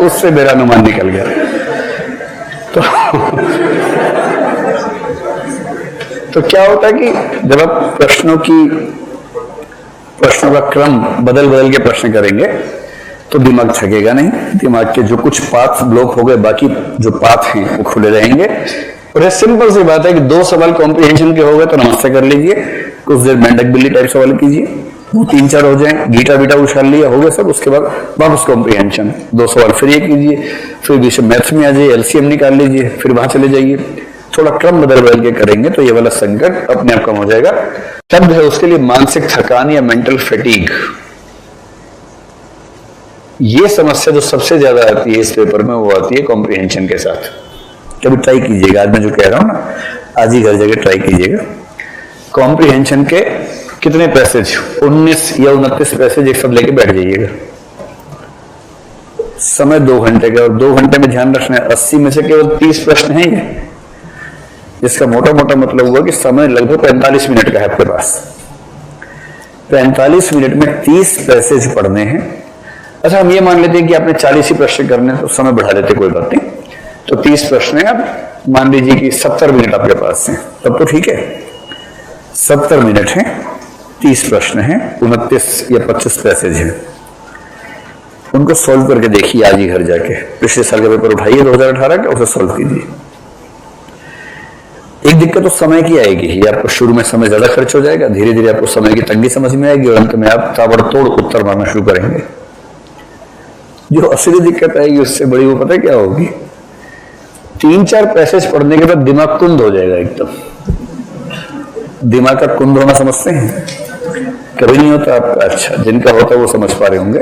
उससे मेरा अनुमान निकल गया। तो क्या होता है कि जब आप प्रश्नों का क्रम बदल बदल के प्रश्न करेंगे तो दिमाग थकेगा नहीं, दिमाग के जो कुछ पाथ ब्लॉक हो गए बाकी जो पाथ हैं वो खुले रहेंगे। और ये सिंपल सी बात है कि 2 सवाल कॉम्प्रिहेंशन के हो गए तो नमस्ते कर लीजिए, कुछ देर मेंढक बिल्ली टाइप सवाल कीजिए, वो 3-4 हो जाए, गीटा बीटा उछाल लिया, हो गए सब, उसके बाद वापस कॉम्प्रिहेंशन, 2 सवाल फिर ये कीजिए, फिर बीच मैथ्स में आ जाइए, एलसीएम निकाल लीजिए, फिर वहां चले जाइए। थोड़ा क्रम बदल बदल के करेंगे तो ये वाला संकट अपने आप कम हो जाएगा। शब्द है उसके लिए मानसिक थकान या मेंटल फैटीग। ये समस्या जो सबसे ज्यादा आती है इस पेपर में वो आती है कॉम्प्रिहेंशन के साथ। कभी ट्राई कीजिएगा, आज मैं जो कह रहा हूं ना, आज ही घर जगह ट्राई कीजिएगा। कॉम्प्रिहेंशन के कितने पैसेज, 19 या 29 पैसेज एक साथ लेके बैठ जाइएगा। समय 2 घंटे का, और 2 घंटे में ध्यान रखना है 80 में से केवल 30 प्रश्न हैं ये, जिसका मोटा मोटा मतलब हुआ कि समय लगभग 45 मिनट का है आपके पास। 45 मिनट में 30 पैसेज पढ़ने हैं। अच्छा, हम ये मान लेते हैं कि आपने 40 ही प्रश्न करने, तो समय बढ़ा लेते, कोई बात नहीं। तो 30 प्रश्न है, आप मान लीजिए कि 70 मिनट आपके पास हैं, तब तो ठीक है। 70 मिनट है, 30 प्रश्न हैं, 29 या 25 पैसेज हैं, उनको सॉल्व करके देखिए आज ही घर जाके। पिछले साल का पेपर उठाइए 2018 का, उसे सॉल्व कीजिए। एक दिक्कत तो समय की आएगी, ये आपको शुरू में समय ज्यादा खर्च हो जाएगा, धीरे धीरे आपको समय की तंगी समझ में आएगी और अंत में आप ताबड़तोड़ उत्तर मारना शुरू करेंगे। जो असली दिक्कत आएगी उससे बड़ी वो पता है क्या होगी, 3-4 पैसेज पढ़ने के बाद दिमाग कुंद हो जाएगा एकदम। दिमाग का कुंद होना समझते हैं? कभी नहीं होता आपका। अच्छा, जिनका होता है वो समझ पा रहे होंगे,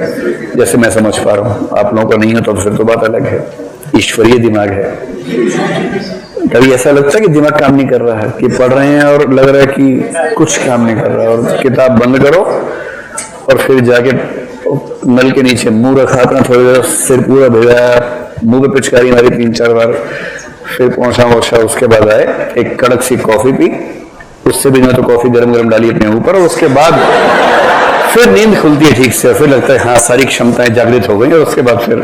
जैसे मैं समझ पा रहा हूं। आप लोगों का नहीं होता तो फिर तो बात अलग है, ईश्वरीय दिमाग है। कभी ऐसा लगता है कि दिमाग काम नहीं कर रहा है, कि पढ़ रहे हैं और लग रहा है कि कुछ काम नहीं कर रहा है, और किताब बंद करो और फिर जाके नल के नीचे मुंह रखा, अपना थोड़ी देर सिर पूरा भिगाया, मुंह पे पिचकारी मारी 3-4 बार, फिर पहुंचा, उसके बाद आए, एक कड़क सी कॉफी पी, उससे भी ना तो कॉफी गरम गरम डाली अपने ऊपर, और उसके बाद फिर नींद खुलती है ठीक से, फिर लगता है हाँ सारी क्षमताएं जागृत हो गई, और उसके बाद फिर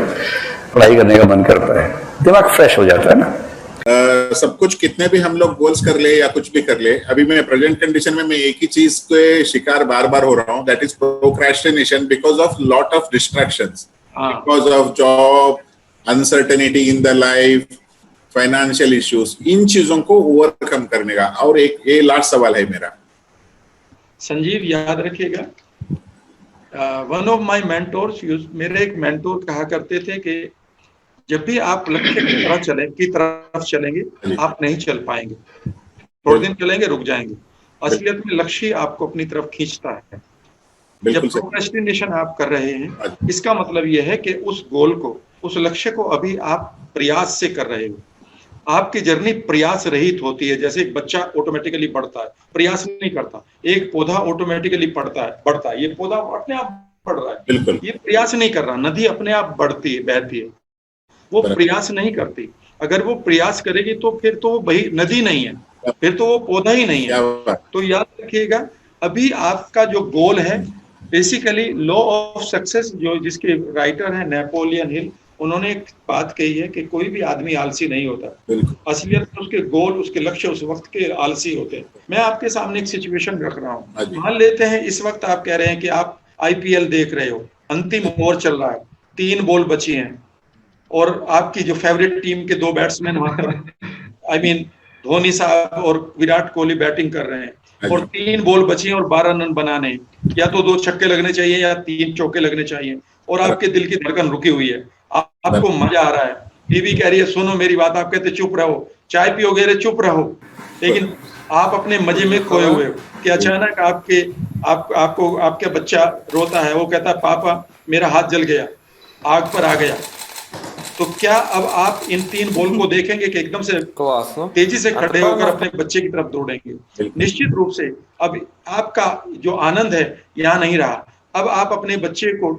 पढ़ाई करने का मन करता है, दिमाग फ्रेश हो जाता है ना। सब कुछ कितने भी हम लोग गोल्स कर ले या कुछ भी कर ले, अभी मैं प्रेजेंट कंडीशन में मैं एक ही चीज के शिकार बार बार हो रहा हूँ, that is procrastination, because of lot of distractions, because of job, uncertainty in the life, financial issues, इन चीजों को ओवरकम करने का। और एक ये लास्ट सवाल है मेरा, संजीव, याद रखिएगा, वन ऑफ माय मेंटोर्स, मेरे एक मेंटोर कहा करते थे कि जब भी आप लक्ष्य की तरफ चलेंगे आप नहीं चल पाएंगे, थोड़े दिन चलेंगे रुक जाएंगे। असलियत में लक्ष्य आपको अपनी तरफ खींचता है। जब प्रोक्रेस्टिनेशन आप कर रहे हैं, इसका मतलब यह है कि उस गोल को, उस लक्ष्य को अभी आप प्रयास से कर रहे हो। आपकी जर्नी प्रयास रहित होती है। जैसे एक बच्चा ऑटोमेटिकली बढ़ता है, प्रयास नहीं करता। एक पौधा ऑटोमेटिकली बढ़ता है, ये पौधा अपने आप बढ़ रहा है, ये प्रयास नहीं कर रहा। नदी अपने आप बढ़ती है, बहती है, वो प्रयास नहीं करती। अगर वो प्रयास करेगी तो फिर तो वो वही नदी नहीं है, फिर तो वो पौधा ही नहीं है। तो याद रखिएगा, अभी आपका जो गोल है, बेसिकली लॉ ऑफ सक्सेस, जो जिसके राइटर हैं नेपोलियन हिल, उन्होंने एक बात कही है कि कोई भी आदमी आलसी नहीं होता। असलियत में उसके गोल, उसके लक्ष्य उस वक्त के आलसी होते हैं। मैं आपके सामने एक सिचुएशन रख रहा हूँ। मान लेते हैं इस वक्त आप कह रहे हैं कि आप आईपीएल देख रहे हो, अंतिम ओवर चल रहा है, 3 बॉल बची हैं और आपकी जो फेवरेट टीम के 2 बैट्समैन वहां पर धोनी साहब और विराट कोहली बैटिंग कर रहे हैं और 3 बॉल बची हैं और 12 रन बनाने हैं। या तो 2 छक्के लगने चाहिए या 3 चौके लगने चाहिए, और आपके दिल की धड़कन रुकी हुई है, आपको मजा आ रहा है। बीवी कह रही है सुनो मेरी बात, आप कहते चुप रहो, चाय पियोगे रे चुप रहो, लेकिन आप अपने मजे में खोए हुए हो कि अचानक आपके बच्चा रोता है, वो कहता है पापा मेरा हाथ जल गया, आग पर आ गया। तो क्या अब आप इन 3 बॉल को देखेंगे कि एकदम से तेजी से खड़े होकर अपने बच्चे की तरफ दौड़ेंगे? निश्चित रूप से अब आपका जो आनंद है यहाँ नहीं रहा। अब आप अपने बच्चे को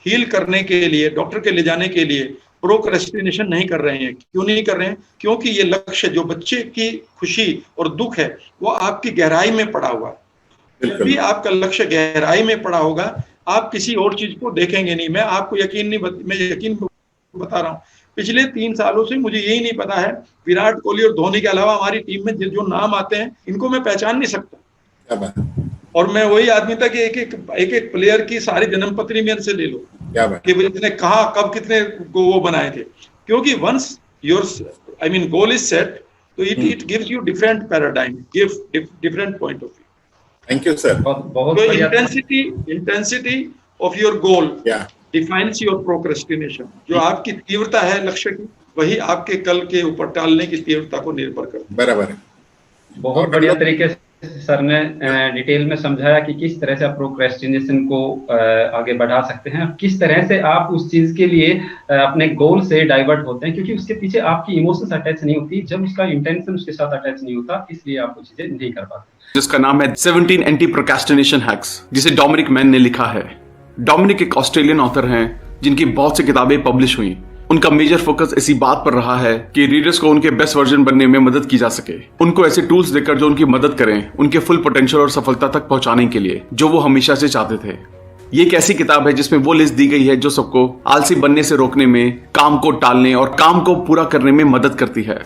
हील करने के लिए, डॉक्टर के ले जाने के लिए प्रोक्रेस्टिनेशन नहीं कर रहे हैं। क्यों नहीं कर रहे हैं? क्योंकि ये लक्ष्य, जो बच्चे की खुशी और दुख है, वो आपकी गहराई में पड़ा हुआ। जब भी आपका लक्ष्य गहराई में पड़ा होगा, आप किसी और चीज को देखेंगे नहीं। मैं आपको यकीन बता रहा हूँ, पिछले 3 सालों से मुझे यही नहीं पता है, विराट कोहली और धोनी के अलावा हमारी टीम में जो नाम आते हैं, इनको मैं पहचान नहीं सकता। और मैं वही आदमी था कि एक प्लेयर की सारी जन्मपत्री मेरे से ले लो कि इसने कहा कब कितने वो बनाए थे। क्योंकि once your goal is set, तो it gives you different paradigm, different point of view. Thank you sir. बहुत intensity of your goal defines your procrastination. जो आपकी तीव्रता है लक्ष्य की, वही आपके कल के ऊपर टालने की तीव्रता को निर्भर करता है। बराबर है। बहुत बढ़िया तरीके से सर ने डिटेल में समझाया कि किस तरह से आप प्रोक्रेस्टिनेशन को आगे बढ़ा सकते हैं, किस तरह से आप उस चीज के लिए अपने गोल से डाइवर्ट होते हैं, क्योंकि उसके पीछे आपकी इमोशंस अटैच नहीं होती, जब उसका इंटेंशन उसके साथ अटैच नहीं होता, इसलिए आप वो चीजें नहीं कर पाते। जिसका नाम है 17 एंटी प्रोक्रेस्टिनेशन हैक्स, जिसे डोमिनिक मैन ने लिखा है। डोमिनिक एक ऑस्ट्रेलियन ऑथर हैं जिनकी बहुत सी किताबें पब्लिश हुई। उनका मेजर फोकस इसी बात पर रहा है कि रीडर्स को उनके बेस्ट वर्जन बनने में मदद की जा सके, उनको ऐसे टूल्स देकर जो उनकी मदद करें उनके फुल पोटेंशियल और सफलता तक पहुंचाने के लिए, जो वो हमेशा से चाहते थे। ये एक ऐसी किताब है जिसमें वो लिस्ट दी गई है जो सबको आलसी बनने से रोकने में, काम को टालने और काम को पूरा करने में मदद करती है।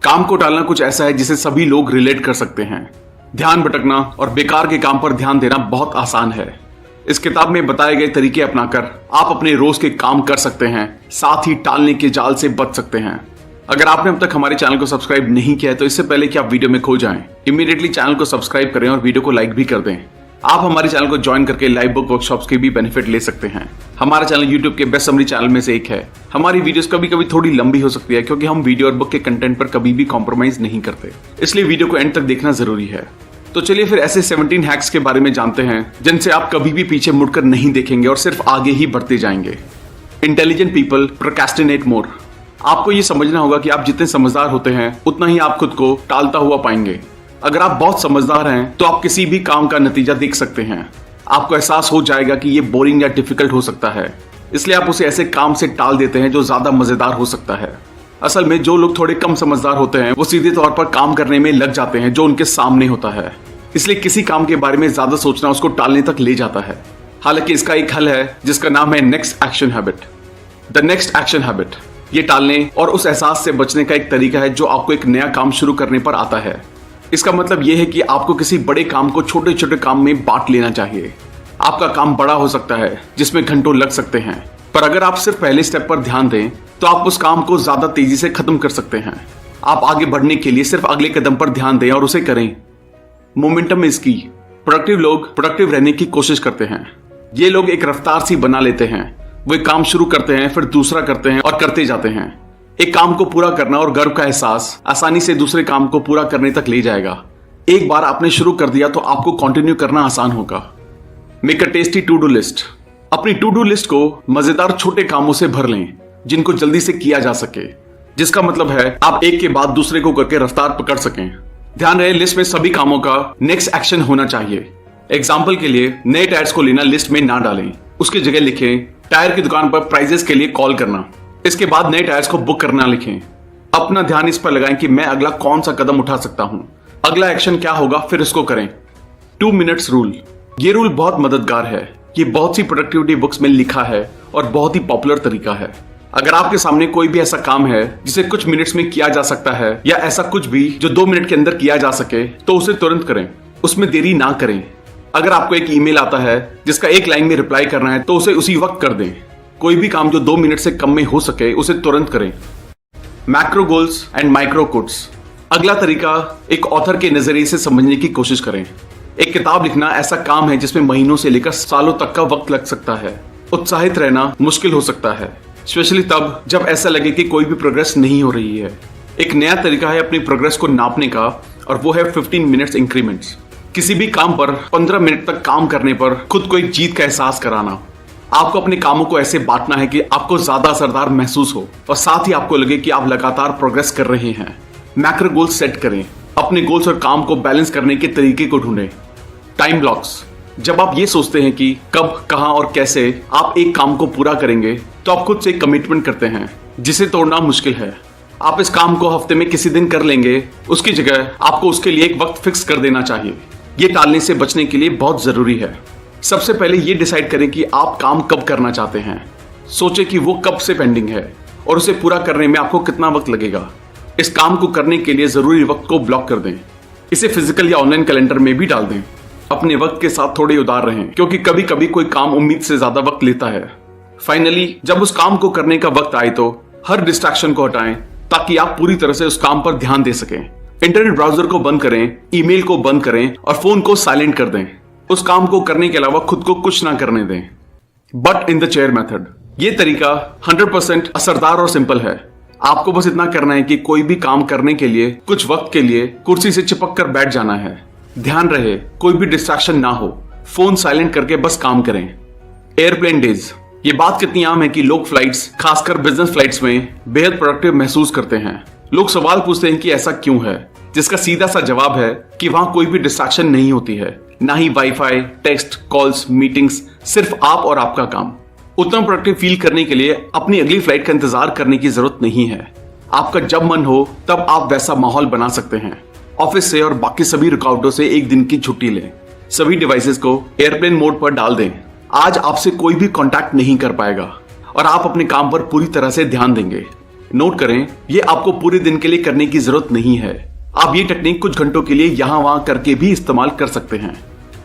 काम को टालना कुछ ऐसा है जिसे सभी लोग रिलेट कर सकते हैं। ध्यान भटकना और बेकार के काम पर ध्यान देना बहुत आसान है। इस किताब में बताए गए तरीके अपनाकर आप अपने रोज के काम कर सकते हैं, साथ ही टालने के जाल से बच सकते हैं। अगर आपने अब तक हमारे चैनल को सब्सक्राइब नहीं किया है तो इससे पहले कि आप वीडियो में खो जाएं, इमीडिएटली चैनल को सब्सक्राइब करें और वीडियो को लाइक भी कर दें। आप हमारे चैनल को ज्वाइन करके लाइव बुक वर्कशॉप्स के भी बेनिफिट ले सकते हैं। हमारा चैनल यूट्यूब के बेस्ट समरी चैनल में से एक है। हमारी वीडियोस कभी कभी थोड़ी लंबी हो सकती है क्योंकि हम वीडियो और बुक के कंटेंट पर कभी भी कॉम्प्रोमाइज नहीं करते, इसलिए वीडियो को एंड तक देखना जरूरी है। तो चलिए फिर ऐसे 17 हैक्स के बारे में जानते हैं जिनसे आप कभी भी पीछे मुड़कर नहीं देखेंगे और सिर्फ आगे ही बढ़ते जाएंगे। इंटेलिजेंट पीपल प्रोक्रेस्टिनेट मोर। आपको ये समझना होगा कि आप जितने समझदार होते हैं उतना ही आप खुद को टालता हुआ पाएंगे। अगर आप बहुत समझदार हैं तो आप किसी भी काम का नतीजा देख सकते हैं। आपको एहसास हो जाएगा कि ये बोरिंग या डिफिकल्ट हो सकता है, इसलिए आप उसे ऐसे काम से टाल देते हैं जो ज्यादा मजेदार हो सकता है। असल में जो लोग थोड़े कम समझदार होते हैं वो सीधे तौर पर काम करने में लग जाते हैं जो उनके सामने होता है, इसलिए किसी काम के बारे में ज्यादा सोचना उसको टालने तक ले जाता है। हालांकि इसका एक हल है जिसका नाम है next action habit. The next action habit ये टालने और उस एहसास से बचने का एक तरीका है जो आपको एक नया काम शुरू करने पर आता है। इसका मतलब यह है कि आपको किसी बड़े काम को छोटे छोटे काम में बांट लेना चाहिए। आपका काम बड़ा हो सकता है जिसमें घंटों लग सकते हैं, पर अगर आप सिर्फ पहले स्टेप पर ध्यान दें तो आप उस काम को ज्यादा तेजी से खत्म कर सकते हैं। आप आगे बढ़ने के लिए सिर्फ अगले कदम पर ध्यान दें और उसे करें। मोमेंटम इज की। प्रोडक्टिव लोग प्रोडक्टिव रहने की कोशिश करते हैं। ये लोग एक रफ्तार सी बना लेते हैं। वो एक काम शुरू करते हैं, फिर दूसरा करते हैं और करते जाते हैं। एक काम को पूरा करना और गर्व का एहसास आसानी से दूसरे काम को पूरा करने तक ले जाएगा। एक बार आपने शुरू कर दिया तो आपको कंटिन्यू करना आसान होगा। Make a tasty to do list. अपनी टू डू लिस्ट को मजेदार छोटे कामों से भर लें जिनको जल्दी से किया जा सके, जिसका मतलब है आप एक के बाद दूसरे को करके रफ्तार पकड़ सकें। ध्यान रहे लिस्ट में सभी कामों का नेक्स्ट एक्शन होना चाहिए। एग्जाम्पल के लिए नए टायर्स को लेना लिस्ट में ना डालें, उसकी जगह लिखें टायर की दुकान पर प्राइजेस के लिए कॉल करना। इसके बाद नए टायर्स को बुक करना लिखें। अपना ध्यान इस पर लगाएं कि मैं अगला कौन सा कदम उठा सकता हूं, अगला एक्शन क्या होगा, फिर इसको करें। 2 मिनट्स रूल। ये रूल बहुत मददगार है। ये बहुत सी प्रोडक्टिविटी बुक्स में लिखा है और बहुत ही पॉपुलर तरीका है। अगर आपके सामने कोई भी ऐसा काम है जिसे कुछ मिनट्स में किया जा सकता है या ऐसा कुछ भी जो 2 मिनट के अंदर किया जा सके तो उसे तुरंत करें, उसमें देरी ना करें। अगर आपको एक ईमेल आता है जिसका एक लाइन में रिप्लाई करना है तो उसे उसी वक्त कर दें। कोई भी काम जो 2 मिनट से कम में हो सके उसे तुरंत करें। Macro goals and micro quotes. अगला तरीका एक ऑथर के नजरिए से समझने की कोशिश करें। एक किताब लिखना ऐसा काम है जिसमें महीनों से लेकर सालों तक का वक्त लग सकता है। उत्साहित रहना मुश्किल हो सकता है, स्पेशली तब जब ऐसा लगे कि कोई भी प्रोग्रेस नहीं हो रही है। एक नया तरीका है अपनी प्रोग्रेस को नापने का और वो है 15 मिनट्स इंक्रीमेंट्स। किसी भी काम पर 15 मिनट तक काम करने पर खुद को एक जीत का एहसास कराना। आपको अपने कामों को ऐसे बांटना है कि आपको ज्यादा असरदार महसूस हो और साथ ही आपको लगे कि आप लगातार प्रोग्रेस कर रहे हैं। मैक्रो गोल्स सेट करें। अपने गोल्स और काम को बैलेंस करने के तरीके को ढूंढें। Time blocks. जब आप ये सोचते हैं कि कब, कहां और कैसे आप एक काम को पूरा करेंगे तो आप खुद से कमिटमेंट करते हैं जिसे तोड़ना मुश्किल है। आप इस काम को हफ्ते में किसी दिन कर लेंगे, उसकी जगह आपको उसके लिए एक वक्त फिक्स कर देना चाहिए। ये टालने से बचने के लिए बहुत जरूरी है। सबसे पहले ये डिसाइड करें कि आप काम कब करना चाहते हैं। सोचें कि वो कब से पेंडिंग है और उसे पूरा करने में आपको कितना वक्त लगेगा। इस काम को करने के लिए जरूरी वक्त को ब्लॉक कर दें। इसे फिजिकल या ऑनलाइन कैलेंडर में भी डाल दें। अपने वक्त के साथ थोड़े उदार रहें क्योंकि कभी कभी कोई काम उम्मीद से ज्यादा वक्त लेता है। फाइनली जब उस काम को करने का वक्त आए तो हर डिस्ट्रैक्शन को हटाएं ताकि आप पूरी तरह से उस काम पर ध्यान दे सकें। इंटरनेट ब्राउजर को बंद करें, ईमेल को बंद करें और फोन को साइलेंट कर दें। उस काम को करने के अलावा खुद को कुछ ना करने दें। But in the chair method. ये तरीका 100% असरदार और सिंपल है। आपको बस इतना करना है कि कोई भी काम करने के लिए कुछ वक्त के लिए कुर्सी से चिपक कर बैठ जाना है। ध्यान रहे कोई भी डिस्ट्रैक्शन ना हो। फोन साइलेंट करके बस काम करें। Airplane days. ये बात कितनी आम है कि लोग फ्लाइट्स, खासकर बिजनेस फ्लाइट्स में बेहद प्रोडक्टिव महसूस करते हैं। लोग सवाल पूछते हैं कि ऐसा क्यों है, जिसका सीधा सा जवाब है कि वहां कोई भी डिस्ट्रैक्शन नहीं होती है, ना ही वाईफाई, टेक्स्ट, कॉल्स, मीटिंग्स, सिर्फ आप और आपका काम। उतना प्रोडक्टिव फील करने के लिए अपनी अगली फ्लाइट का इंतजार करने की जरूरत नहीं है। आपका जब मन हो तब आप वैसा माहौल बना सकते हैं। ऑफिस से और बाकी सभी रुकावटों से एक दिन की छुट्टी लें। सभी डिवाइसेस को एयरप्लेन मोड पर डाल दें। आज आपसे कोई भी कांटेक्ट नहीं कर पाएगा और आप अपने काम पर पूरी तरह से ध्यान देंगे। नोट करें, ये आपको पूरे दिन के लिए करने की जरूरत नहीं है। आप ये टेक्निक कुछ घंटों के लिए यहां वहां करके भी इस्तेमाल कर सकते हैं।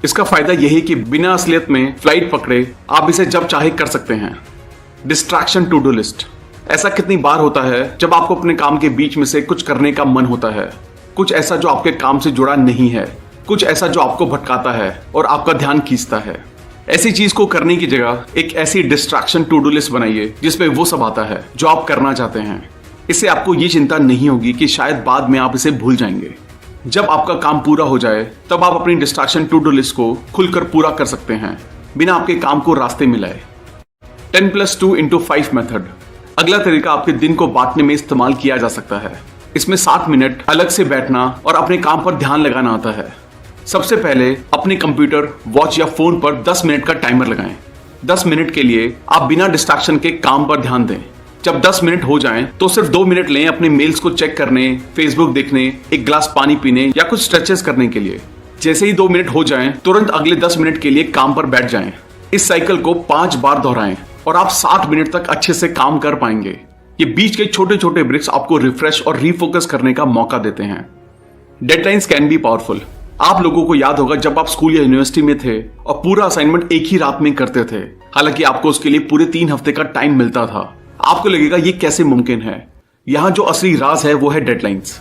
इसका फायदा यह है कि बिना असलियत में फ्लाइट पकड़े आप इसे जब चाहे कर सकते हैं। Distraction to do list. ऐसा कितनी बार होता है जब आपको अपने काम के बीच में से कुछ करने का मन होता है, कुछ ऐसा जो आपके काम से जुड़ा नहीं है, कुछ ऐसा जो आपको भटकाता है और आपका ध्यान खींचता है। ऐसी चीज को करने की जगह एक ऐसी डिस्ट्रैक्शन टू डू लिस्ट बनाइए जिसमें वो सब आता है जो आप करना चाहते हैं। इससे आपको ये चिंता नहीं होगी कि शायद बाद में आप इसे भूल जाएंगे। जब आपका काम पूरा हो जाए तब आप अपनी डिस्ट्रैक्शन टू डू लिस्ट को खुलकर पूरा कर सकते हैं बिना आपके काम को रास्ते में लाए। 10+2x5 मेथड अगला तरीका आपके दिन को बांटने में इस्तेमाल किया जा सकता है। इसमें 60 मिनट अलग से बैठना और अपने काम पर ध्यान लगाना आता है। सबसे पहले अपने कंप्यूटर, वॉच या फोन पर 10 मिनट का टाइमर लगाएं। 10 मिनट के लिए आप बिना डिस्ट्रैक्शन के काम पर ध्यान दें। जब 10 मिनट हो जाएं तो सिर्फ 2 मिनट लें अपने मेल्स को चेक करने, फेसबुक देखने, एक ग्लास पानी पीने या कुछ स्ट्रेचेस करने के लिए। जैसे ही 2 मिनट हो जाएं तुरंत अगले 10 मिनट के लिए काम पर बैठ जाएं। इस साइकिल को 5 बार दोहराएं और आप 60 मिनट तक अच्छे से काम कर पाएंगे। ये बीच के छोटे छोटे ब्रेक्स आपको रिफ्रेश और रीफोकस करने का मौका देते हैं। Deadlines can be powerful. आप लोगों को याद होगा जब आप स्कूल या यूनिवर्सिटी में थे और पूरा असाइनमेंट एक ही रात में करते थे, हालांकि आपको उसके लिए पूरे 3 हफ्ते का टाइम मिलता था। आपको लगेगा ये कैसे मुमकिन है। यहाँ जो असली राज है वो है डेडलाइंस।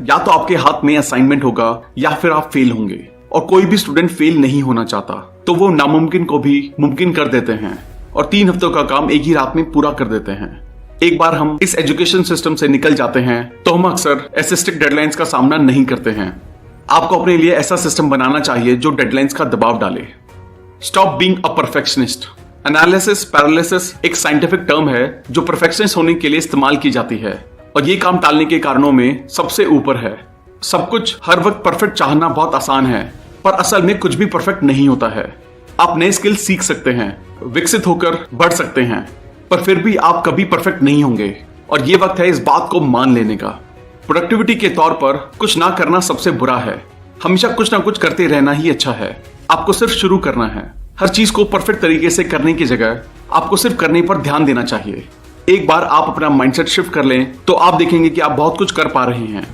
या तो आपके हाथ में असाइनमेंट होगा या फिर आप फेल होंगे, और कोई भी स्टूडेंट फेल नहीं होना चाहता, तो वो नामुमकिन को भी मुमकिन कर देते हैं और 3 हफ्तों का काम एक ही रात में पूरा कर देते हैं। एक बार हम इस एजुकेशन सिस्टम से निकल जाते हैं तो हम अक्सर ऐसे स्ट्रिक्ट डेडलाइंस का सामना नहीं करते हैं। आपको अपने लिए ऐसा सिस्टम बनाना चाहिए जो डेडलाइंस का दबाव डाले। Stop being a perfectionist. Analysis paralysis एक साइंटिफिक टर्म है जो परफेक्शनिस्ट होने के लिए इस्तेमाल की जाती है, और ये काम टालने के कारणों में सबसे ऊपर है। सब कुछ हर वक्त परफेक्ट चाहना बहुत आसान है, पर असल में कुछ भी परफेक्ट नहीं होता है। आप नए स्किल सीख सकते हैं, विकसित होकर बढ़ सकते हैं, पर फिर भी आप कभी परफेक्ट नहीं होंगे, और ये वक्त है इस बात को मान लेने का। प्रोडक्टिविटी के तौर पर कुछ ना करना सबसे बुरा है। हमेशा कुछ ना कुछ करते रहना ही अच्छा है। आपको सिर्फ शुरू करना है। हर चीज को परफेक्ट तरीके से करने की जगह आपको सिर्फ करने पर ध्यान देना चाहिए। एक बार आप अपना माइंडसेट शिफ्ट कर लें तो आप देखेंगे कि आप बहुत कुछ कर पा रहे हैं।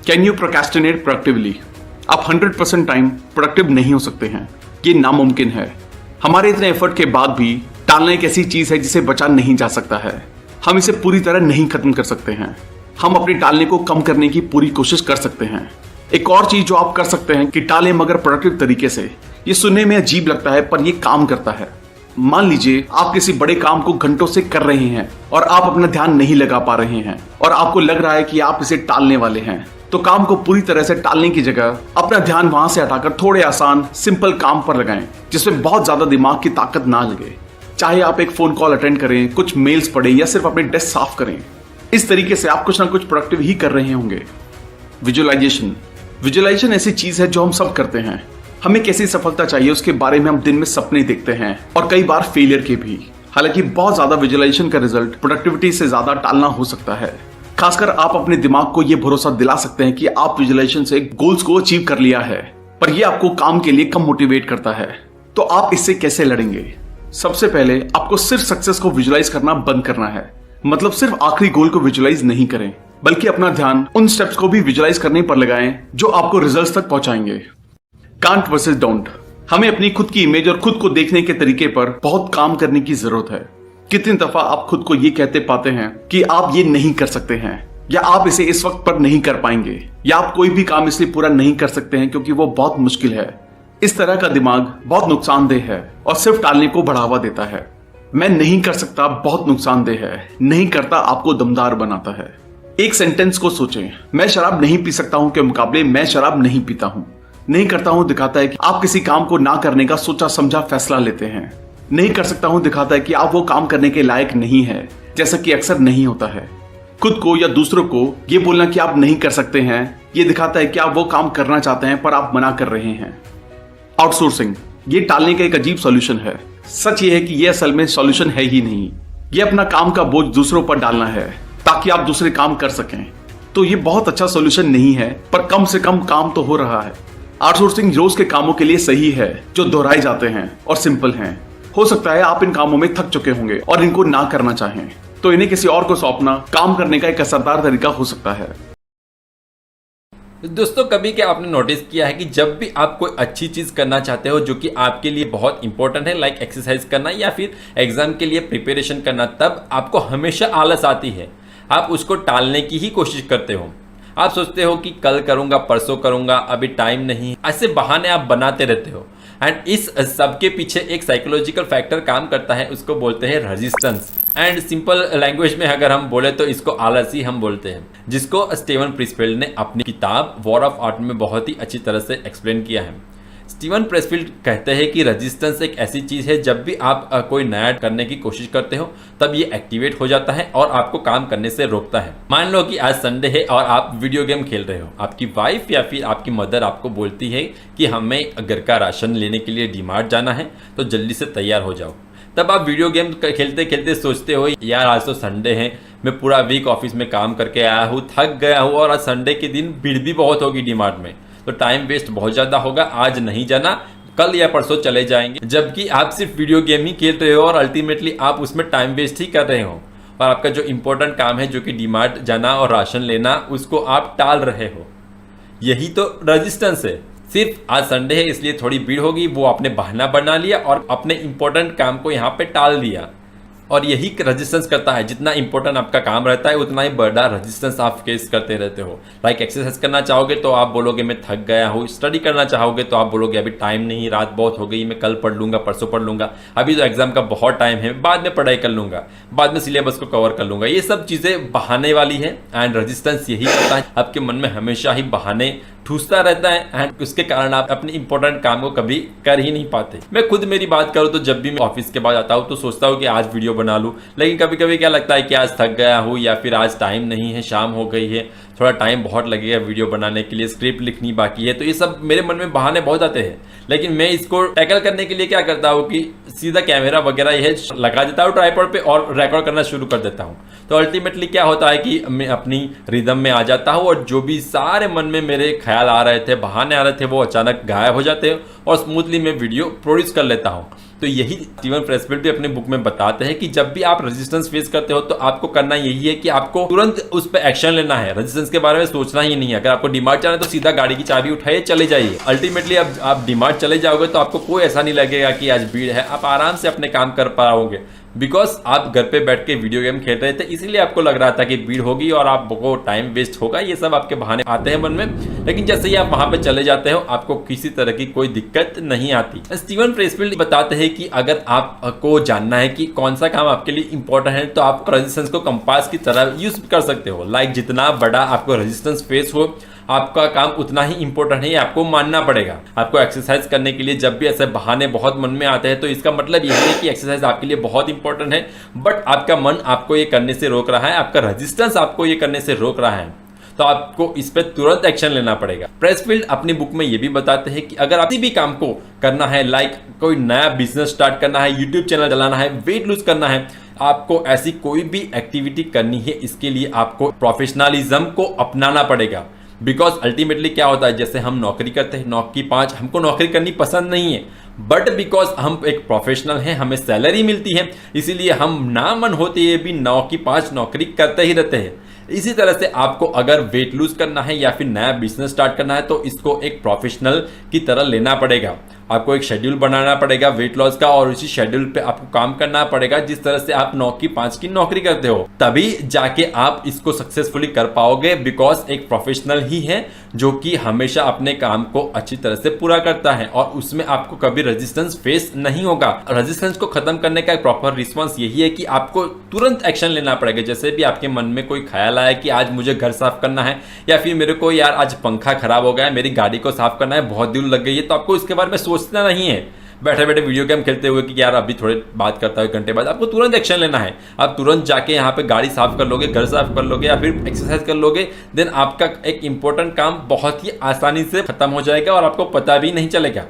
Can you procrastinate productively? आप 100% टाइम प्रोडक्टिव नहीं हो सकते हैं, ये नामुमकिन है। हमारे इतने एफर्ट के बाद भी टालना एक ऐसी चीज है जिसे बचा नहीं जा सकता है। हम इसे पूरी तरह नहीं खत्म कर सकते हैं। हम अपने टालने को कम करने की पूरी कोशिश कर सकते हैं। एक और चीज जो आप कर सकते हैं कि टालें मगर प्रोडक्टिव तरीके से। ये सुनने में अजीब लगता है पर ये काम करता है। मान लीजिए आप किसी बड़े काम को घंटों से कर रहे हैं और आप अपना ध्यान नहीं लगा पा रहे हैं और आपको लग रहा है कि आप इसे टालने वाले हैं, तो काम को पूरी तरह से टालने की जगह अपना ध्यान वहां से हटाकर थोड़े आसान सिंपल काम पर लगाएं जिसमें बहुत ज्यादा दिमाग की ताकत ना लगे। चाहे आप एक फोन कॉल अटेंड करें, कुछ मेल्स पढ़ें या सिर्फ अपने डेस्क साफ करें, इस तरीके से आप कुछ ना कुछ प्रोडक्टिव ही कर रहे होंगे। विजुअलाइजेशन ऐसी चीज है जो हम सब करते हैं। हमें कैसी सफलता चाहिए उसके बारे में हम दिन में सपने देखते हैं, और कई बार फेलियर के भी। हालांकि बहुत ज्यादा विजुअलाइजेशन का रिजल्ट प्रोडक्टिविटी से ज्यादा टालना हो सकता है। खासकर आप अपने दिमाग को यह भरोसा दिला सकते हैं कि आप विजुअलाइजेशन से गोल्स को अचीव कर लिया है, पर यह आपको काम के लिए कम मोटिवेट करता है। तो आप इससे कैसे लड़ेंगे? सबसे पहले आपको सिर्फ सक्सेस को विजुअलाइज करना बंद करना है। मतलब सिर्फ आखिरी गोल को विजुअलाइज नहीं करें, बल्कि अपना ध्यान उन स्टेप्स को भी विजुअलाइज करने पर लगाएं जो आपको रिजल्ट्स तक पहुंचाएंगे। Can't versus don't. हमें अपनी खुद की इमेज और खुद को देखने के तरीके पर बहुत काम करने की जरूरत है। कितनी दफा आप खुद को ये कहते पाते हैं कि आप ये नहीं कर सकते हैं, या आप इसे इस वक्त पर नहीं कर पाएंगे, या आप कोई भी काम इसलिए पूरा नहीं कर सकते हैं क्योंकि वो बहुत मुश्किल है। इस तरह का दिमाग बहुत नुकसानदेह है और सिर्फ टालने को बढ़ावा देता है। मैं नहीं कर सकता बहुत नुकसानदेह है, नहीं करता आपको दमदार बनाता है। एक सेंटेंस को सोचें, मैं शराब नहीं पी सकता हूं के मुकाबले मैं शराब नहीं पीता हूं। नहीं करता हूं दिखाता है कि आप किसी काम को ना करने का सोचा समझा फैसला लेते हैं। नहीं कर सकता हूं दिखाता है कि आप वो काम करने के लायक नहीं है, जैसा कि अक्सर नहीं होता है। खुद को या दूसरों को ये बोलना कि आप नहीं कर सकते हैं, ये दिखाता है कि आप वो काम करना चाहते हैं पर आप मना कर रहे हैं। आउटसोर्सिंग, ये टालने का एक अजीब सॉल्यूशन है। सच ये है कि ये असल में सॉल्यूशन है ही नहीं। ये अपना काम का बोझ दूसरों पर डालना है ताकि आप दूसरे काम कर सकें। तो ये बहुत अच्छा सॉल्यूशन नहीं है, पर कम से कम काम तो हो रहा है। आउटसोर्सिंग रोज के कामों के लिए सही है जो दोहराए जाते हैं और सिंपल हैं। हो सकता है आप इन कामों में थक चुके होंगे और इनको ना करना चाहें, तो इन्हें किसी और को सौंपना काम करने का एक असरदार तरीका हो सकता है। दोस्तों कभी क्या आपने नोटिस किया है कि जब भी आप कोई अच्छी चीज़ करना चाहते हो जो कि आपके लिए बहुत इंपॉर्टेंट है, लाइक एक्सरसाइज करना या फिर एग्जाम के लिए प्रिपरेशन करना, तब आपको हमेशा आलस आती है, आप उसको टालने की ही कोशिश करते हो। आप सोचते हो कि कल करूंगा, परसों करूंगा, अभी टाइम नहीं, ऐसे बहाने आप बनाते रहते हो। एंड इस सब के पीछे एक साइकोलॉजिकल फैक्टर काम करता है, उसको बोलते हैं रेजिस्टेंस। एंड सिंपल लैंग्वेज में अगर हम बोले तो इसको आलसी हम बोलते हैं, जिसको स्टीवन प्रेसफील्ड ने अपनी किताब वॉर ऑफ आर्ट में बहुत ही अच्छी तरह से एक्सप्लेन किया है। स्टीवन प्रेसफील्ड कहते हैं कि रेजिस्टेंस एक ऐसी चीज है, जब भी आप कोई नया करने की कोशिश करते हो तब ये एक्टिवेट हो जाता है और आपको काम करने से रोकता है। मान लो कि आज संडे है और आप वीडियो गेम खेल रहे हो, आपकी वाइफ या फिर आपकी मदर आपको बोलती है कि हमें घर का राशन लेने के लिए डीमार्ट जाना है, तो जल्दी से तैयार हो जाओ। तब आप वीडियो गेम खेलते खेलते सोचते हो यार आज तो संडे है, मैं पूरा वीक ऑफिस में काम करके आया हूँ, थक गया हूँ और आज संडे के दिन भीड़ भी बहुत होगी डीमार्ट में, तो टाइम वेस्ट बहुत ज़्यादा होगा, आज नहीं जाना, कल या परसों चले जाएंगे। जबकि आप सिर्फ वीडियो गेम ही खेल रहे हो और अल्टीमेटली आप उसमें टाइम वेस्ट ही कर रहे हो और आपका जो इंपॉर्टेंट काम है जो कि डीमार्ट जाना और राशन लेना, उसको आप टाल रहे हो। यही तो रेजिस्टेंस है। सिर्फ आज संडे है इसलिए थोड़ी भीड़ होगी, वो आपने बहाना बना लिया और अपने इंपॉर्टेंट काम को यहाँ पे टाल दिया। और यही रेजिस्टेंस करता है, जितना इंपॉर्टेंट आपका काम रहता है उतना ही बड़ा रेजिस्टेंस आप फेस करते रहते हो। लाइक एक्सरसाइज करना चाहोगे तो आप बोलोगे मैं थक गया हूँ, स्टडी करना चाहोगे तो आप बोलोगे अभी टाइम नहीं, रात बहुत हो गई, मैं कल पढ़ लूंगा, परसों पढ़ लूंगा, अभी तो एग्जाम का बहुत टाइम है, बाद में पढ़ाई कर लूंगा, बाद में सिलेबस को कवर कर लूंगा। ये सब चीजें बहाने वाली है एंड रेजिस्टेंस यही करता है, आपके मन में हमेशा ही बहाने ठूसता रहता है एंड उसके कारण आप अपने इंपॉर्टेंट काम को कभी कर ही नहीं पाते। मैं खुद मेरी बात करूँ तो जब भी मैं ऑफिस के बाद आता हूँ तो सोचता हूँ कि आज वीडियो बना लूँ, लेकिन कभी कभी क्या लगता है कि आज थक गया हूँ या फिर आज टाइम नहीं है, शाम हो गई है, थोड़ा टाइम बहुत लगेगा वीडियो बनाने के लिए, स्क्रिप्ट लिखनी बाकी है, तो ये सब मेरे मन में बहाने बहुत आते हैं। लेकिन मैं इसको टैकल करने के लिए क्या करता हूँ कि सीधा कैमरा वगैरह ये लगा देता हूँ ट्राइपॉड पे और रिकॉर्ड करना शुरू कर देता हूँ। तो अल्टीमेटली क्या होता है कि मैं अपनी रिदम में आ जाता हूँ और जो भी सारे मन में मेरे ख्याल आ रहे थे, बहाने आ रहे थे, वो अचानक गायब हो जाते हैं और स्मूथली मैं वीडियो प्रोड्यूस कर लेता हूँ। तो यही स्टीवन प्रेसफील्ड भी अपने बुक में बताते हैं कि जब भी आप रेजिस्टेंस फेस करते हो तो आपको करना यही है कि आपको तुरंत उस पर एक्शन लेना है, रेजिस्टेंस के बारे में सोचना ही नहीं है। अगर आपको डीमार्ट जाना है तो सीधा गाड़ी की चाबी उठाइए, चले जाइए। अल्टीमेटली अब आप डीमार्ट चले जाओगे तो आपको कोई ऐसा नहीं लगेगा कि आज भीड़ है, आप आराम से अपने काम कर पाओगे, बिकॉज आप घर पे बैठ के वीडियो गेम खेल रहे थे इसलिए आपको लग रहा था कि भीड़ होगी और आपको टाइम वेस्ट होगा। ये सब आपके बहाने आते हैं मन में, लेकिन जैसे ही आप वहां पे चले जाते हो आपको किसी तरह की कोई दिक्कत नहीं आती। स्टीवन प्रेसफील्ड बताते हैं कि अगर आपको जानना है कि कौन सा काम आपके लिए इंपॉर्टेंट है तो आप रेजिस्टेंस को कंपास की तरह यूज कर सकते हो। लाइक जितना बड़ा आपको रेजिस्टेंस फेस हो आपका काम उतना ही इंपॉर्टेंट है, आपको मानना पड़ेगा। आपको एक्सरसाइज करने के लिए जब भी ऐसे बहाने बहुत मन में आते हैं तो इसका मतलब यही है कि एक्सरसाइज आपके लिए बहुत इंपॉर्टेंट है, बट आपका मन आपको ये करने से रोक रहा है, आपका रेजिस्टेंस आपको ये करने से रोक रहा है, तो आपको इस पर तुरंत एक्शन लेना पड़ेगा। प्रेसफील्ड अपनी बुक में ये भी बताते हैं कि अगर आप किसी भी काम को करना है, लाइक कोई नया बिजनेस स्टार्ट करना है, यूट्यूब चैनल चलाना है, वेट लूज करना है, आपको ऐसी कोई भी एक्टिविटी करनी है, इसके लिए आपको प्रोफेशनलिज्म को अपनाना पड़ेगा। बिकॉज अल्टीमेटली क्या होता है, जैसे हम नौकरी करते हैं 9 की 5, हमको नौकरी करनी पसंद नहीं है, बट बिकॉज हम एक प्रोफेशनल हैं, हमें सैलरी मिलती है, इसीलिए हम ना मन होते हुए भी 9 की 5 नौकरी करते ही रहते हैं। इसी तरह से आपको अगर वेट लूज करना है या फिर नया बिजनेस स्टार्ट करना है तो इसको एक प्रोफेशनल की तरह लेना पड़ेगा। आपको एक शेड्यूल बनाना पड़ेगा वेट लॉस का और उसी शेड्यूल पे आपको काम करना पड़ेगा जिस तरह से आप 9 की 5 की नौकरी करते हो, तभी जाके आप इसको सक्सेसफुली कर पाओगे। बिकॉज एक प्रोफेशनल ही है जो कि हमेशा अपने काम को अच्छी तरह से पूरा करता है और उसमें आपको कभी रेजिस्टेंस फेस नहीं होगा। रेजिस्टेंस को खत्म करने का एक प्रॉपर रिस्पॉन्स यही है कि आपको तुरंत एक्शन लेना पड़ेगा। जैसे भी आपके मन में कोई ख्याल आया कि आज मुझे घर साफ करना है या फिर मेरे को यार आज पंखा खराब हो गया है, मेरी गाड़ी को साफ करना है, बहुत दूर लग गई है, तो आपको इसके बारे में सोचना नहीं है बैठे बैठे वीडियो गेम खेलते हुए कि यार अभी थोड़े बात करता है, घंटे बाद। आपको तुरंत एक्शन लेना है। आप तुरंत जाके यहाँ पे गाड़ी साफ कर लोगे, घर साफ कर लोगे या फिर एक्सरसाइज कर लोगे, देन आपका एक इंपॉर्टेंट काम बहुत ही आसानी से खत्म हो जाएगा और आपको पता भी नहीं चलेगा।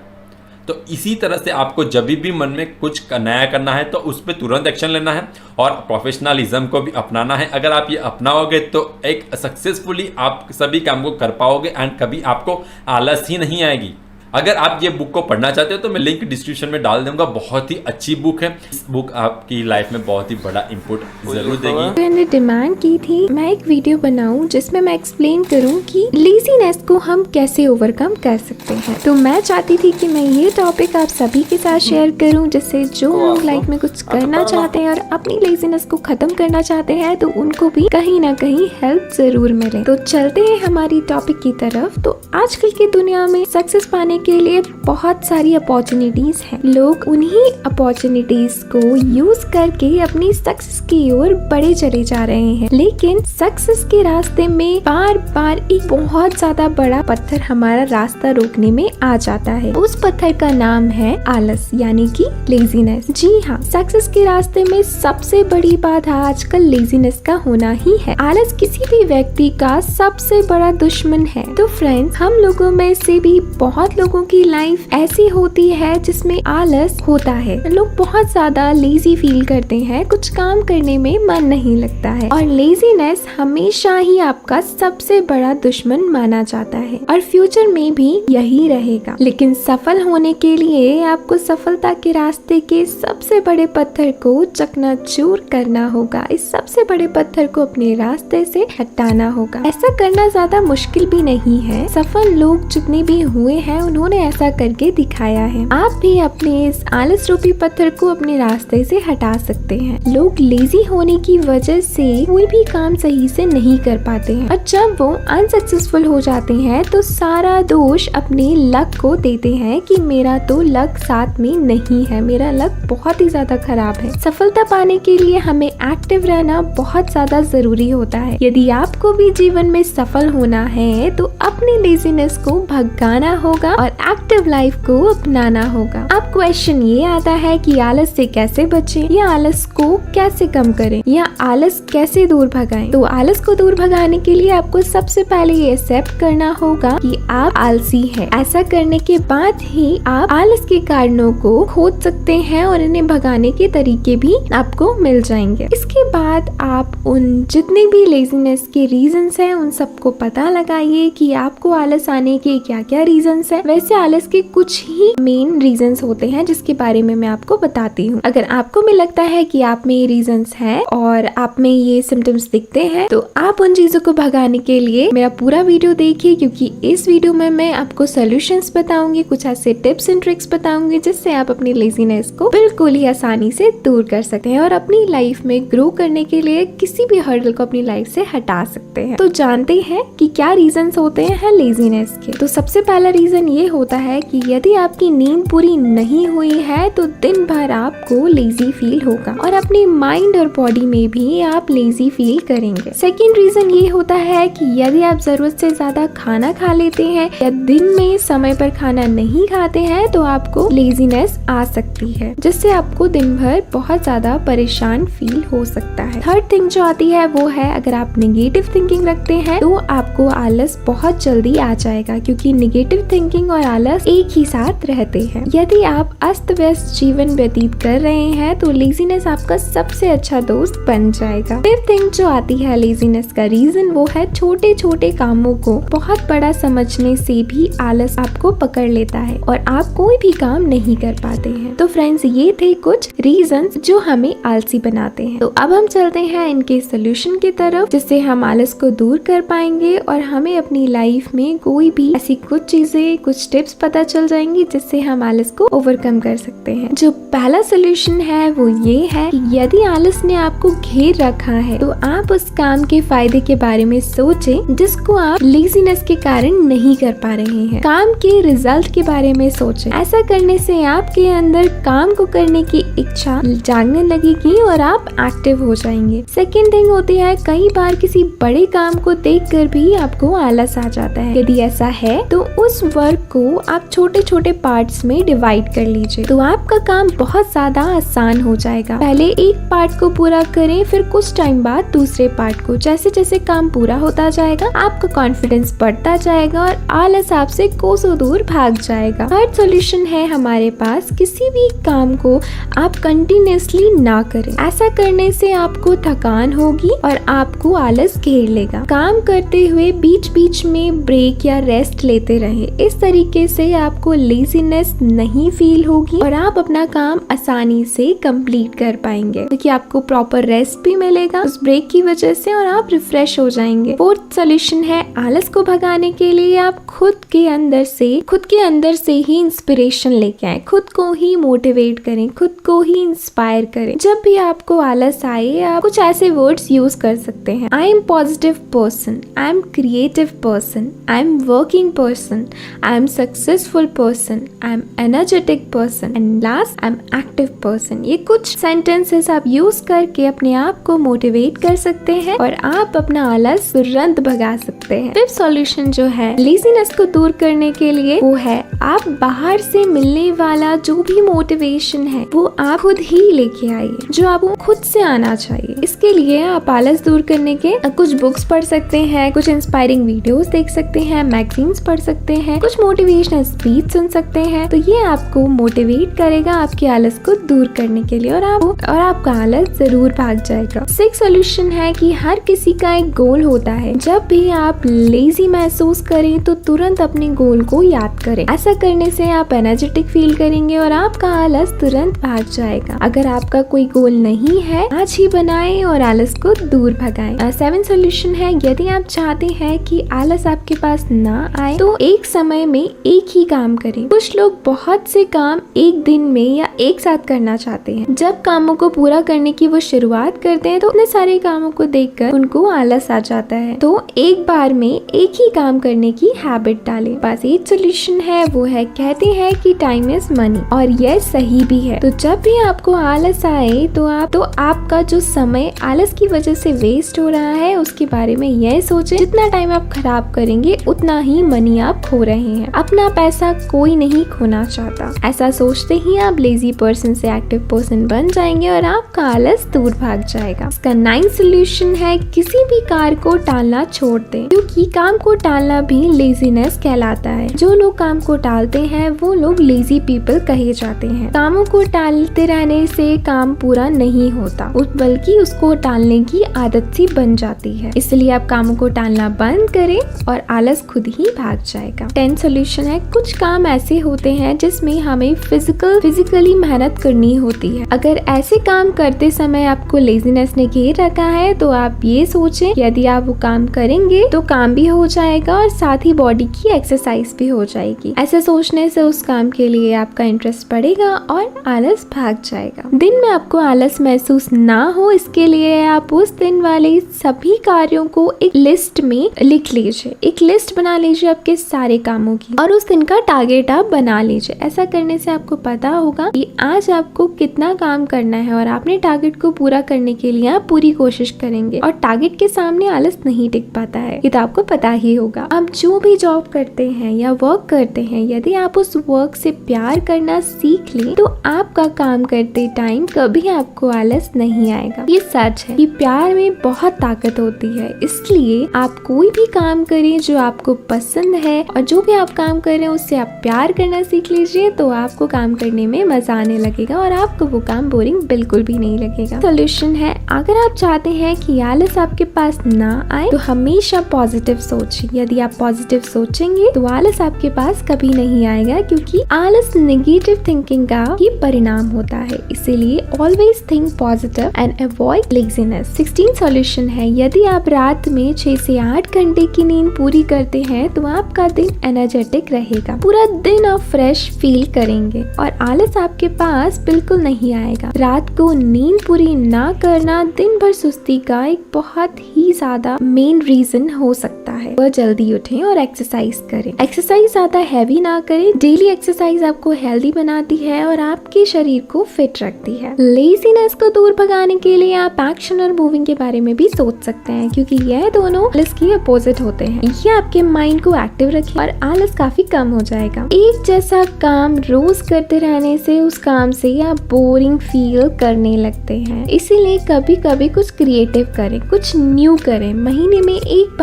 तो इसी तरह से आपको जब भी मन में कुछ नया करना है तो उस पर तुरंत एक्शन लेना है और प्रोफेशनलिज्म को भी अपनाना है। अगर आप ये अपनाओगे तो एक सक्सेसफुली आप सभी काम को कर पाओगे एंड कभी आपको आलस ही नहीं आएगी। अगर आप ये बुक को पढ़ना चाहते हो तो मैं लिंक डिस्क्रिप्शन में डाल दूंगा। बहुत ही अच्छी बुक है। इस बुक आपकी लाइफ में बहुत ही बड़ा इनपुट जरूर देगी। मैंने डिमांड की थी मैं एक वीडियो बनाऊं जिसमें मैं एक्सप्लेन करूं कि लेजीनेस को हम कैसे ओवरकम कर सकते हैं। तो मैं चाहती थी कि मैं ये टॉपिक आप सभी के साथ शेयर करूं, जिससे जो लोग लाइफ में कुछ करना चाहते हैं और अपनी लेजीनेस को खत्म करना चाहते हैं तो उनको भी कहीं ना कहीं हेल्प जरूर मिले। तो चलते हैं हमारी टॉपिक की तरफ। तो आजकल की दुनिया में सक्सेस पाने के लिए बहुत सारी अपॉर्चुनिटीज हैं। लोग उन्हीं अपॉर्चुनिटीज को यूज करके अपनी सक्सेस की ओर बढ़े चले जा रहे हैं, लेकिन सक्सेस के रास्ते में बार बार एक बहुत ज्यादा बड़ा पत्थर हमारा रास्ता रोकने में आ जाता है। उस पत्थर का नाम है आलस, यानी कि लेजीनेस। जी हाँ, सक्सेस के रास्ते में सबसे बड़ी बाधा आजकल लेजीनेस का होना ही है। आलस किसी भी व्यक्ति का सबसे बड़ा दुश्मन है। तो फ्रेंड्स, हम लोगों में से भी बहुत लोगों की लाइफ ऐसी होती है जिसमें आलस होता है। लोग बहुत ज्यादा लेजी फील करते हैं, कुछ काम करने में मन नहीं लगता है और लेजीनेस हमेशा ही आपका सबसे बड़ा दुश्मन माना जाता है और फ्यूचर में भी यही रहेगा। लेकिन सफल होने के लिए आपको सफलता के रास्ते के सबसे बड़े पत्थर को चकनाचूर करना होगा। इस सबसे बड़े पत्थर को अपने रास्ते से हटाना होगा। ऐसा करना ज्यादा मुश्किल भी नहीं है। सफल लोग जितने भी हुए हैं उन्होंने ऐसा करके दिखाया है। आप भी अपने इस आलस रूपी पत्थर को अपने रास्ते से हटा सकते हैं। लोग लेजी होने की वजह से कोई भी काम सही से नहीं कर पाते हैं और जब वो अनसक्सेसफुल हो जाते हैं तो सारा दोष अपने लक को देते हैं कि मेरा तो लक साथ में नहीं है, मेरा लक बहुत ही ज्यादा खराब है। सफलता पाने के लिए हमें एक्टिव रहना बहुत ज्यादा जरूरी होता है। यदि आपको भी जीवन में सफल होना है तो अपनी लेजीनेस को भगाना होगा और एक्टिव लाइफ को अपनाना होगा। अब क्वेश्चन ये आता है कि आलस से कैसे बचें या आलस को कैसे कम करें या आलस कैसे दूर भगाएं। तो आलस को दूर भगाने के लिए आपको सबसे पहले ये एक्सेप्ट करना होगा कि आप आलसी हैं। ऐसा करने के बाद ही आप आलस के कारणों को खोज सकते हैं और इन्हें भगाने के तरीके भी आपको मिल जाएंगे। इसके बाद आप उन जितने भी लेजीनेस के रीजंस हैं उन सबको पता लगाइए कि आपको आलस आने के क्या क्या रीजंस हैं। वैसे आलस के कुछ ही मेन रीजंस होते हैं जिसके बारे में मैं आपको बताती हूँ। अगर आपको भी लगता है कि आप में ये रीजंस हैं और आप में ये सिम्टम्स दिखते हैं तो आप उन चीजों को भगाने के लिए मेरा पूरा वीडियो देखिए, क्योंकि इस वीडियो में मैं आपको सॉल्यूशंस बताऊंगी, कुछ ऐसे टिप्स एंड ट्रिक्स बताऊंगी जिससे आप अपनी लेजीनेस को बिल्कुल ही आसानी से दूर कर सकते हैं और अपनी लाइफ में ग्रो करने के लिए किसी भी हर्डल को अपनी लाइफ से हटा सकते हैं। तो जानते हैं कि क्या रीजंस होते हैं लेजीनेस के। तो सबसे पहला रीजन ये होता है कि यदि आपकी नींद पूरी नहीं हुई है तो दिन भर आपको लेजी फील होगा और अपनी माइंड और बॉडी में भी आप लेजी फील करेंगे। सेकेंड रीजन ये होता है कि यदि आप जरूरत से ज्यादा खाना खा लेते हैं या दिन में समय पर खाना नहीं खाते हैं तो आपको लेजीनेस आ सकती है, जिससे आपको दिन भर बहुत ज्यादा परेशान फील हो सकता है। थर्ड थिंग जो आती है वो है अगर आप नेगेटिव थिंकिंग रखते हैं तो आपको आलस बहुत जल्दी आ जाएगा, क्योंकि नेगेटिव थिंकिंग और आलस एक ही साथ रहते हैं। यदि आप अस्त व्यस्त जीवन व्यतीत कर रहे हैं तो लेजीनेस आपका सबसे अच्छा दोस्त बन जाएगा। फिफ्थ थिंग जो आती है लेजीनेस का रीजन वो है छोटे छोटे कामों को बहुत बड़ा समझने से भी आलस आपको पकड़ लेता है और आप कोई भी काम नहीं कर पाते हैं। तो फ्रेंड्स, ये थे कुछ रीजंस जो हमें आलसी बनाते हैं। तो अब हम चलते हैं इनके सोल्यूशन की तरफ, जिससे हम आलस को दूर कर पाएंगे और हमें अपनी लाइफ में कोई भी ऐसी कुछ चीजें, कुछ टिप्स पता चल जाएंगी जिससे हम आलस को ओवरकम कर सकते हैं। जो पहला सोल्यूशन है वो ये है कि यदि आलस ने आपको घेर रखा है तो आप उस काम के फायदे के बारे में सोचें जिसको आप लेजीनेस के कारण नहीं कर पा रहे हैं। काम के रिजल्ट के बारे में सोचें। ऐसा करने से आपके अंदर काम को करने की इच्छा जागने लगेगी और आप एक्टिव हो जाएंगे। सेकेंड थिंग होती है कई बार किसी बड़े काम को देखकर भी आपको आलस आ जाता है। यदि ऐसा है तो उस वर्क को आप छोटे छोटे पार्ट्स में डिवाइड कर लीजिए, तो आपका काम बहुत ज्यादा आसान हो जाएगा। पहले एक पार्ट को पूरा करें, फिर कुछ टाइम बाद दूसरे पार्ट को। जैसे जैसे काम पूरा होता जाएगा आपका कॉन्फिडेंस बढ़ता जाएगा और आलस आपसे कोसों दूर भाग जाएगा। थर्ड सॉल्यूशन है हमारे पास, किसी भी काम को आप कंटिन्यूअसली ना करें। ऐसा करने से आपको थकान होगी और आपको आलस घेर लेगा। काम करते हुए बीच बीच में ब्रेक या रेस्ट लेते रहें। इस तरीके तरीके से आपको लेजीनेस नहीं फील होगी और आप अपना काम आसानी से कंप्लीट कर पाएंगे, क्योंकि आपको प्रॉपर रेस्ट भी मिलेगा उस ब्रेक की वजह से और आप रिफ्रेश हो जाएंगे। फोर्थ सॉल्यूशन है आलस को भगाने के लिए आप खुद के अंदर से ही इंस्पिरेशन लेके आए, खुद को ही मोटिवेट करें, खुद को ही इंस्पायर करें। जब भी आपको आलस आए आप कुछ ऐसे वर्ड्स यूज कर सकते हैं। I am positive person, I am creative person, I am working person, I am successful person, I am energetic person and last I am active person. ये कुछ सेंटेंसेस आप यूज करके अपने आप को मोटिवेट कर सकते हैं और आप अपना आलस तुरंत भगा सकते हैं। फिफ्थ सॉल्यूशन जो है लेजीनेस को दूर करने के लिए वो है आप बाहर से मिलने वाला जो भी मोटिवेशन है वो आप खुद ही लेके आइए, जो आपको खुद से आना चाहिए। इसके लिए आप आलस दूर करने के कुछ बुक्स पढ़ सकते हैं, कुछ इंस्पायरिंग वीडियोस देख सकते हैं, मैगजीन्स पढ़ सकते हैं, कुछ मोटिवेशनल स्पीच सुन सकते हैं। तो ये आपको मोटिवेट करेगा आपके आलस को दूर करने के लिए और आपका आलस जरूर भाग जाएगा। सिक्स्थ सॉल्यूशन है कि हर किसी का एक गोल होता है। जब भी आप लेजी महसूस करें तो तुरंत अपने गोल को याद करें। ऐसा करने से आप एनर्जेटिक फील करेंगे और आपका आलस तुरंत भाग जाएगा। अगर आपका कोई गोल नहीं है आज ही बनाएं और आलस को दूर भगाएं। सेवेंथ सॉल्यूशन है यदि आप चाहते हैं कि आलस आपके पास ना आए तो एक समय में एक ही काम करें। कुछ लोग बहुत से काम एक दिन में या एक साथ करना चाहते हैं। जब कामों को पूरा करने की वो शुरुआत करते हैं तो इतने सारे कामों को देखकर उनको आलस आ जाता है। तो एक बार में एक ही काम करने की हैबिट डालें। बस एक सॉल्यूशन है वो है कहते हैं कि टाइम इज मनी और यह सही भी है। तो जब भी आपको आलस आए तो आपका जो समय आलस की वजह से वेस्ट हो रहा है उसके बारे में यह सोचें। जितना टाइम आप खराब करेंगे उतना ही मनी आप खो रहे हैं। अपना पैसा कोई नहीं खोना चाहता। ऐसा सोचते ही आप लेजी पर्सन से एक्टिव पर्सन बन जाएंगे और आपका आलस दूर भाग जाएगा। इसका 9th सॉल्यूशन है किसी भी कार्य को टालना छोड़ दें, क्योंकि काम को टालना भी लेजीनेस कहलाता है। जो लोग काम को टालते हैं वो लोग लेजी पीपल कहे जाते हैं। कामों को टालते रहने से काम पूरा नहीं होता बल्कि उसको टालने की आदत सी बन जाती है। इसलिए आप कामों को टालना बंद करें और आलस खुद ही भाग जाएगा। 10th सॉल्यूशन है कुछ काम ऐसे होते हैं जिसमें हमें फिजिकली मेहनत करनी होती है। अगर ऐसे काम करते समय आपको लेजीनेस ने घेर रखा है तो आप ये सोचें यदि आप वो काम करेंगे तो काम भी हो जाएगा और साथ ही बॉडी की एक्सरसाइज भी हो जाएगी। ऐसे सोचने से उस काम के लिए आपका इंटरेस्ट बढ़ेगा और आलस भाग जाएगा। दिन में आपको आलस महसूस ना हो इसके लिए आप उस दिन वाले सभी कार्यों को एक लिस्ट में लिख लीजिए। एक लिस्ट बना लीजिए आपके सारे कामों की और उस दिन का टारगेट आप बना लीजिए। ऐसा करने से आपको पता होगा कि आज आपको कितना काम करना है और आपने टारगेट को पूरा करने के लिए आप पूरी कोशिश करेंगे और टारगेट के सामने आलस नहीं टिक पाता है। ये तो आपको पता ही होगा। आप जो भी जॉब करते हैं या वर्क करते हैं यदि आप उस वर्क से प्यार करना सीख लें तो आपका काम करते टाइम कभी आपको आलस नहीं आएगा। ये सच है कि प्यार में बहुत ताकत होती है। इसलिए आप कोई भी काम करें जो आपको पसंद है और जो भी आप काम कर रहे हैं उससे आप प्यार करना सीख लीजिए तो आपको काम करने में मजा आने लगेगा और आपको वो काम बोरिंग बिल्कुल भी नहीं लगेगा। सॉल्यूशन है अगर आप चाहते हैं कि आलस आपके पास ना आए तो हमेशा पॉजिटिव सोचिए। यदि आप पॉजिटिव सोचेंगे तो आलस आपके पास कभी नहीं आएगा, क्योंकि आलस नेगेटिव थिंकिंग का ही परिणाम होता है। इसीलिए always think positive and avoid laziness. 16th solution है यदि आप रात में 6 से 8 घंटे की नींद पूरी करते हैं तो आपका दिन एनर्जेटिक रहेगा। पूरा दिन आप फ्रेश फील करेंगे और आलस आपके पास बिल्कुल नहीं आएगा। रात को नींद पूरी ना करना दिन भर सुस्ती का एक बहुत ही ज्यादा मेन रीजन हो सकता है। वह जल्दी उठें और एक्सरसाइज करें। एक्सरसाइज ज्यादा हैवी ना करें। डेली एक्सरसाइज आपको हेल्दी बनाती है और आपके शरीर को फिट रखती है। लेजीनेस को दूर भगाने के लिए आप एक्शन और मूविंग के बारे में भी सोच सकते हैं, क्योंकि यह दोनों आलस के अपोजिट होते हैं। ये आपके माइंड को एक्टिव रखे और आलस काफी कम हो जाएगा। एक जैसा काम रोज करते रहने से उस काम से आप बोरिंग फील करने लगते हैं। इसीलिए कभी कभी कुछ क्रिएटिव करें, कुछ न्यू करें। महीने में एक